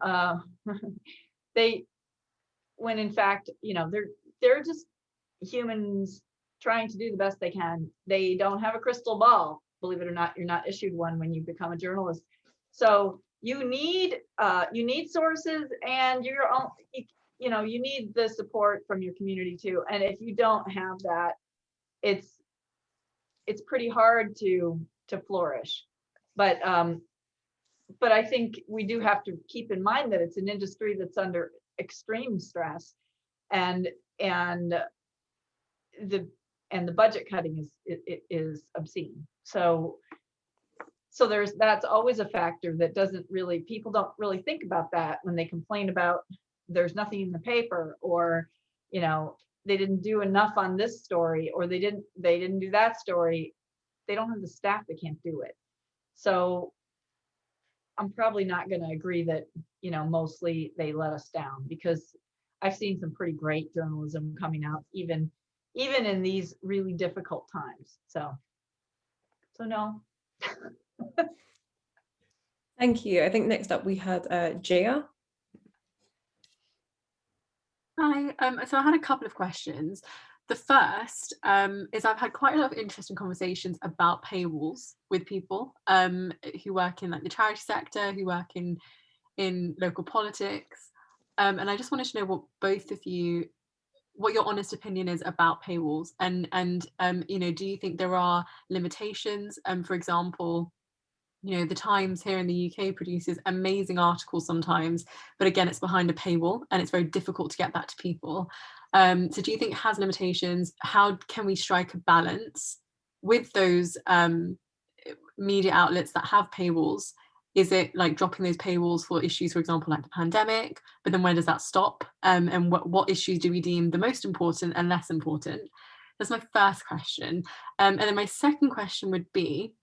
when in fact, they're just humans trying to do the best they can. They don't have a crystal ball, believe it or not. You're not issued one when you become a journalist. So you need sources, and you know, you need the support from your community too. And if you don't have that, it's pretty hard to flourish. But I think we do have to keep in mind that it's an industry that's under extreme stress, and the budget cutting is obscene. So that's always a factor that people don't really think about that when they complain about there's nothing in the paper, or, you know, they didn't do enough on this story, or they didn't do that story. They don't have the staff, they can't do it. So I'm probably not going to agree that, you know, mostly they let us down, because I've seen some pretty great journalism coming out, even in these really difficult times. So no. Thank you. I think next up we had Jaya. Hi, so I had a couple of questions. The first is I've had quite a lot of interesting conversations about paywalls with people who work in like the charity sector, who work in local politics, and I just wanted to know what your honest opinion is about paywalls, and you know, do you think there are limitations? For example, you know, the Times here in the UK produces amazing articles sometimes, but again, it's behind a paywall and it's very difficult to get that to people. So do you think it has limitations? How can we strike a balance with those media outlets that have paywalls? Is it like dropping those paywalls for issues, for example, like the pandemic, but then when does that stop? And what issues do we deem the most important and less important? That's my first question. And then my second question would be,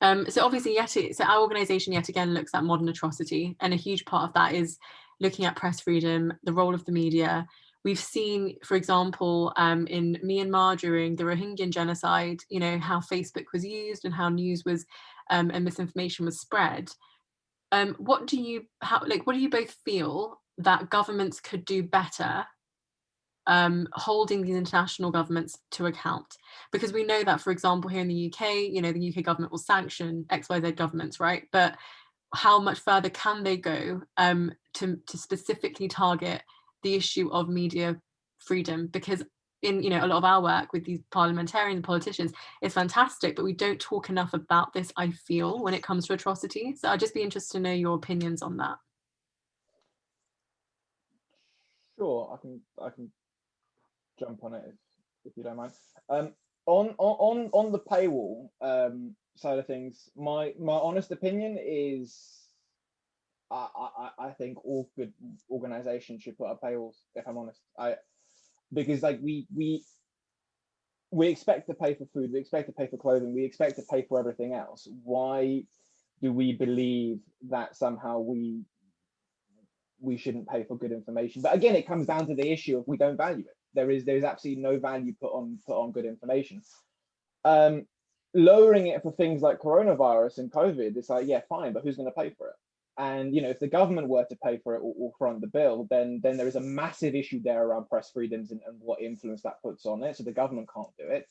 so obviously, so our organisation yet again looks at modern atrocity, and a huge part of that is looking at press freedom, the role of the media. We've seen, for example, in Myanmar during the Rohingya genocide, you know, how Facebook was used and how news was and misinformation was spread. What do you both feel that governments could do better holding these international governments to account? Because we know that, for example, here in the UK, you know, the UK government will sanction XYZ governments, right? But how much further can they go to specifically target the issue of media freedom? Because in, you know, a lot of our work with these parliamentarians and politicians, it's fantastic, but we don't talk enough about this, I feel, when it comes to atrocity. So I'd just be interested to know your opinions on that. Sure, I can jump on it if you don't mind. On the paywall side of things, my honest opinion is I think all good organizations should put up paywalls, if I'm honest. Because like we expect to pay for food, we expect to pay for clothing, we expect to pay for everything else. Why do we believe that somehow we shouldn't pay for good information? But again, it comes down to the issue of we don't value it. There's absolutely no value put on good information. Lowering it for things like coronavirus and COVID, it's like, yeah, fine, but who's going to pay for it? And, you know, if the government were to pay for it or front the bill, then there is a massive issue there around press freedoms and what influence that puts on it. So the government can't do it.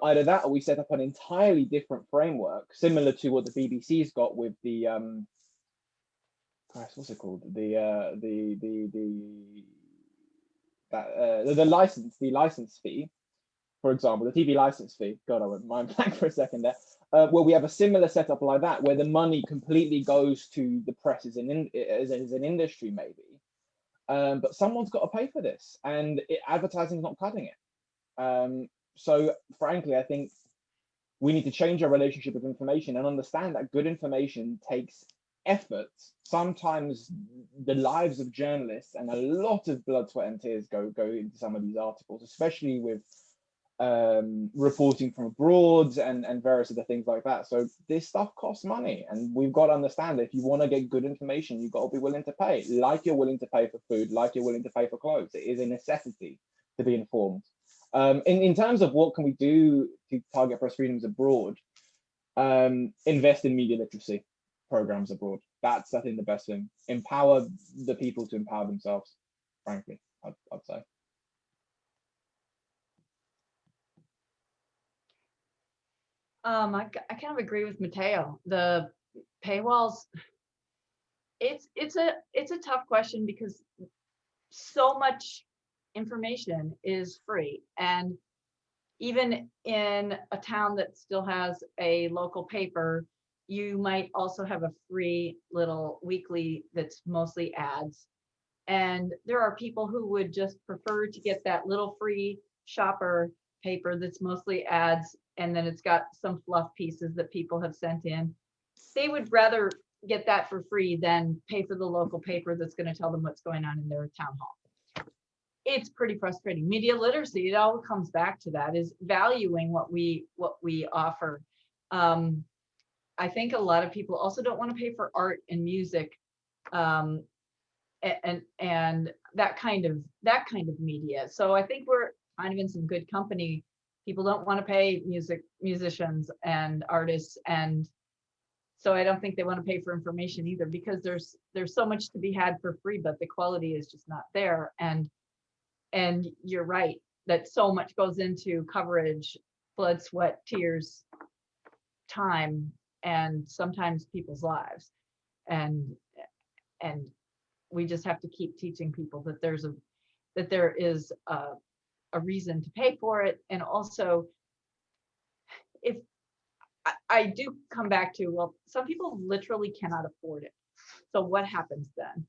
Either that, or we set up an entirely different framework, similar to what the BBC's got with the what's it called? The license fee, for example, the TV license fee. God, I went mind blank for a second there. Where we have a similar setup like that, where the money completely goes to the press as an industry, maybe. But someone's got to pay for this, and advertising's not cutting it. So frankly, I think we need to change our relationship with information and understand that good information takes effort. Sometimes the lives of journalists and a lot of blood, sweat, and tears go into some of these articles, especially with reporting from abroad and various other things like that. So this stuff costs money, and we've got to understand that if you want to get good information, you've got to be willing to pay, like you're willing to pay for food, like you're willing to pay for clothes. It is a necessity to be informed. In terms of what can we do to target press freedoms abroad, invest in media literacy programs abroad. That's, I think, the best thing. Empower the people to empower themselves, frankly, I'd say. I kind of agree with Matteo. The paywalls, It's a tough question because so much information is free, and even in a town that still has a local paper, you might also have a free little weekly that's mostly ads. And there are people who would just prefer to get that little free shopper paper that's mostly ads, and then it's got some fluff pieces that people have sent in. They would rather get that for free than pay for the local paper that's going to tell them what's going on in their town hall. It's pretty frustrating. Media literacy, it all comes back to that, is valuing what we offer. I think a lot of people also don't want to pay for art and music, and that kind of media. So I think we're kind of in some good company. People don't want to pay musicians and artists, and so I don't think they want to pay for information either, because there's so much to be had for free, but the quality is just not there. And you're right that so much goes into coverage, blood, sweat, tears, time, and sometimes people's lives. And we just have to keep teaching people that there is a reason to pay for it. And also, if I do come back to, well, some people literally cannot afford it. So what happens then?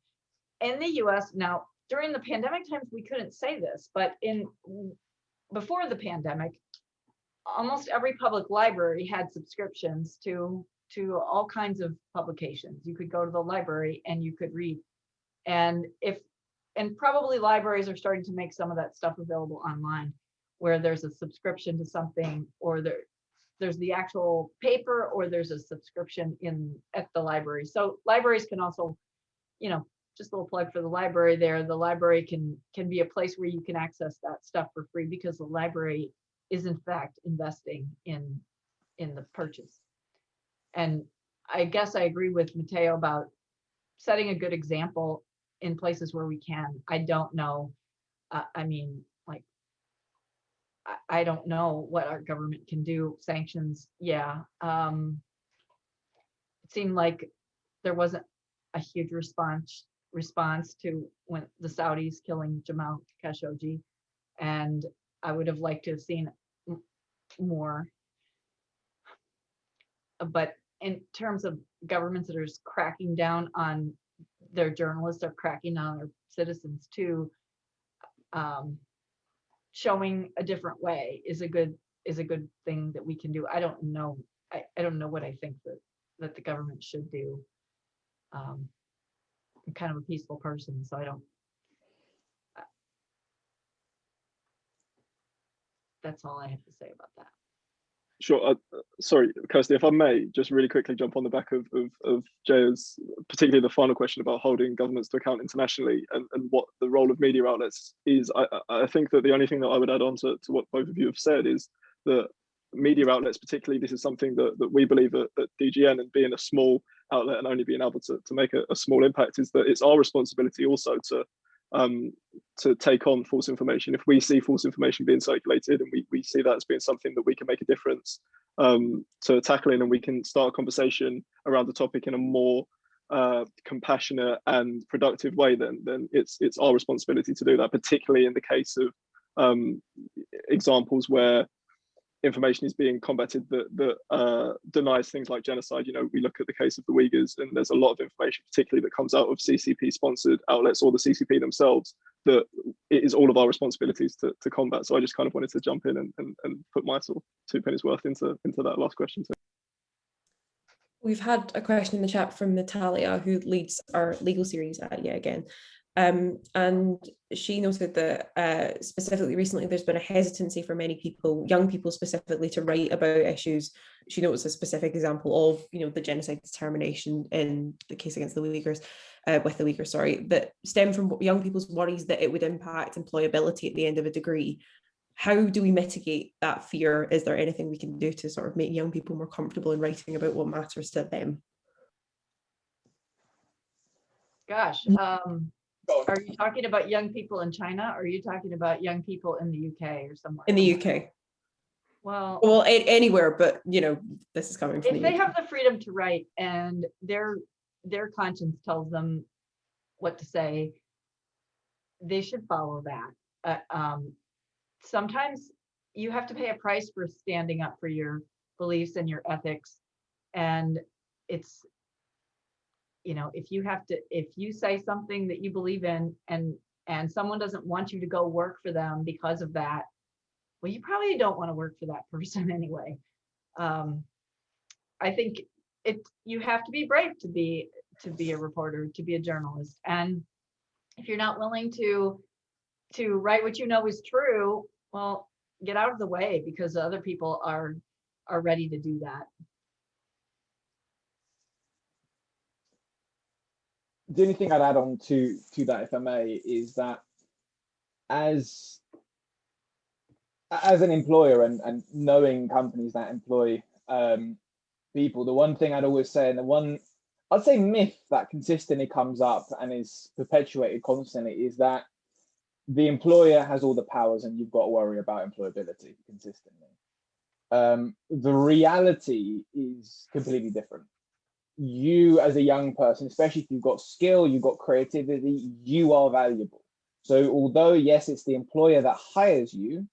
In the US now, during the pandemic times, we couldn't say this, but before the pandemic, almost every public library had subscriptions to all kinds of publications. You could go to the library and you could read. And probably libraries are starting to make some of that stuff available online, where there's a subscription to something, or there's the actual paper, or there's a subscription at the library. So libraries can also, just a little plug for the library there. The library can be a place where you can access that stuff for free, because the library is in fact investing in the purchase. And I guess I agree with Matteo about setting a good example in places where we can. I don't know. I don't know what our government can do. Sanctions, yeah. It seemed like there wasn't a huge response to when the Saudis killing Jamal Khashoggi, and I would have liked to have seen more. But in terms of governments that are just cracking down on their journalists, are cracking down on their citizens too, showing a different way is a good thing that we can do. I don't know. I don't know what I think that the government should do. I'm kind of a peaceful person, so I don't. That's all I have to say about that. Sure. Sorry, Kirsty, if I may, just really quickly jump on the back of Jaya's, particularly the final question about holding governments to account internationally and what the role of media outlets is. I think that the only thing that I would add on to what both of you have said is that media outlets, particularly, this is something that we believe at DGN, and being a small outlet and only being able to make a small impact, is that it's our responsibility also to take on false information. If we see false information being circulated and we see that as being something that we can make a difference to tackling, and we can start a conversation around the topic in a more compassionate and productive way, then it's our responsibility to do that, particularly in the case of examples where information is being combated that denies things like genocide. We look at the case of the Uyghurs, and there's a lot of information, particularly that comes out of CCP-sponsored outlets or the CCP themselves, that it is all of our responsibilities to combat. So I just kind of wanted to jump in and put my sort of 2 pennies worth into that last question too. We've had a question in the chat from Natalia, who leads our legal series at Yet Again. And she noted that specifically recently there's been a hesitancy for many people, young people specifically, to write about issues. She notes a specific example of, the genocide determination in the case against the Uyghurs, that stem from young people's worries that it would impact employability at the end of a degree. How do we mitigate that fear? Is there anything we can do to sort of make young people more comfortable in writing about what matters to them? Gosh. Are you talking about young people in China, or are you talking about young people in the UK or somewhere? In the UK. Well, anywhere, but this is coming from if they have the freedom to write, and their conscience tells them what to say, they should follow that. Sometimes you have to pay a price for standing up for your beliefs and your ethics. And it's, you know, if you say something that you believe in and someone doesn't want you to go work for them because of that, well, you probably don't want to work for that person anyway. I think you have to be brave to be a reporter, to be a journalist. And if you're not willing to write what you know is true, well, get out of the way, because other people are ready to do that. The only thing I'd add on to that, if I may, is that as an employer and knowing companies that employ people, the one thing I'd always say, and the one I'd say myth that consistently comes up and is perpetuated constantly, is that the employer has all the powers and you've got to worry about employability consistently. The reality is completely different. You as a young person, especially if you've got skill, you've got creativity, you are valuable. So although, yes, it's the employer that hires you,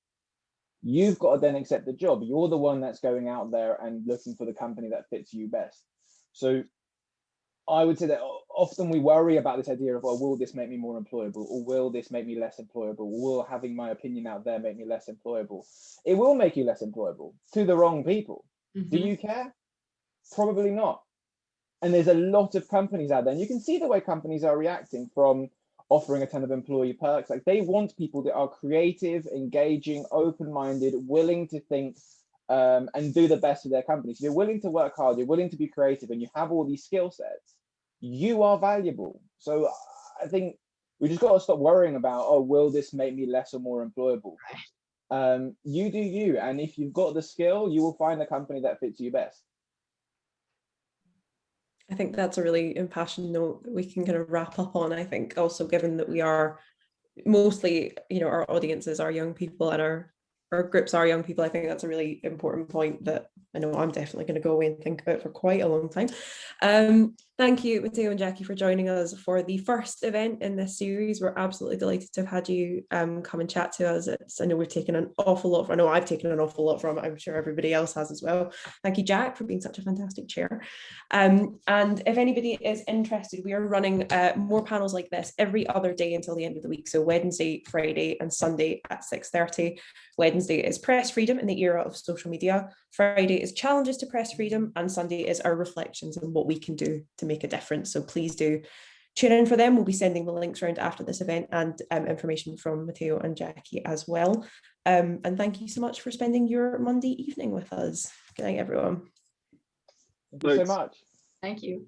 you've got to then accept the job. You're the one that's going out there and looking for the company that fits you best. So I would say that often we worry about this idea of, well, will this make me more employable, or will this make me less employable? Will having my opinion out there make me less employable? It will make you less employable to the wrong people. Mm-hmm. Do you care? Probably not. And there's a lot of companies out there, and you can see the way companies are reacting, from offering a ton of employee perks. Like, they want people that are creative, engaging, open-minded, willing to think and do the best for their company. So you're willing to work hard, you're willing to be creative, and you have all these skill sets. You are valuable. So I think we just got to stop worrying about, oh, will this make me less or more employable? You do you, and if you've got the skill, you will find the company that fits you best. I think that's a really impassioned note that we can kind of wrap up on. I think also, given that we are mostly, you know, our audiences are young people and our groups are young people, I think that's a really important point that I know I'm definitely going to go away and think about for quite a long time. Thank you, Matteo and Jackie, for joining us for the first event in this series. We're absolutely delighted to have had you come and chat to us. I know we've taken an awful lot. I know I've taken an awful lot from it. I'm sure everybody else has as well. Thank you, Jack, for being such a fantastic chair. And if anybody is interested, we are running more panels like this every other day until the end of the week. So Wednesday, Friday, and Sunday at 6:30. Wednesday is press freedom in the era of social media. Friday is challenges to press freedom, and Sunday is our reflections on what we can do to make a difference. So please do tune in for them. We'll be sending the links around after this event, and information from Matteo and Jackie as well. And thank you so much for spending your Monday evening with us. Good night, everyone. Thank you so much. Thank you.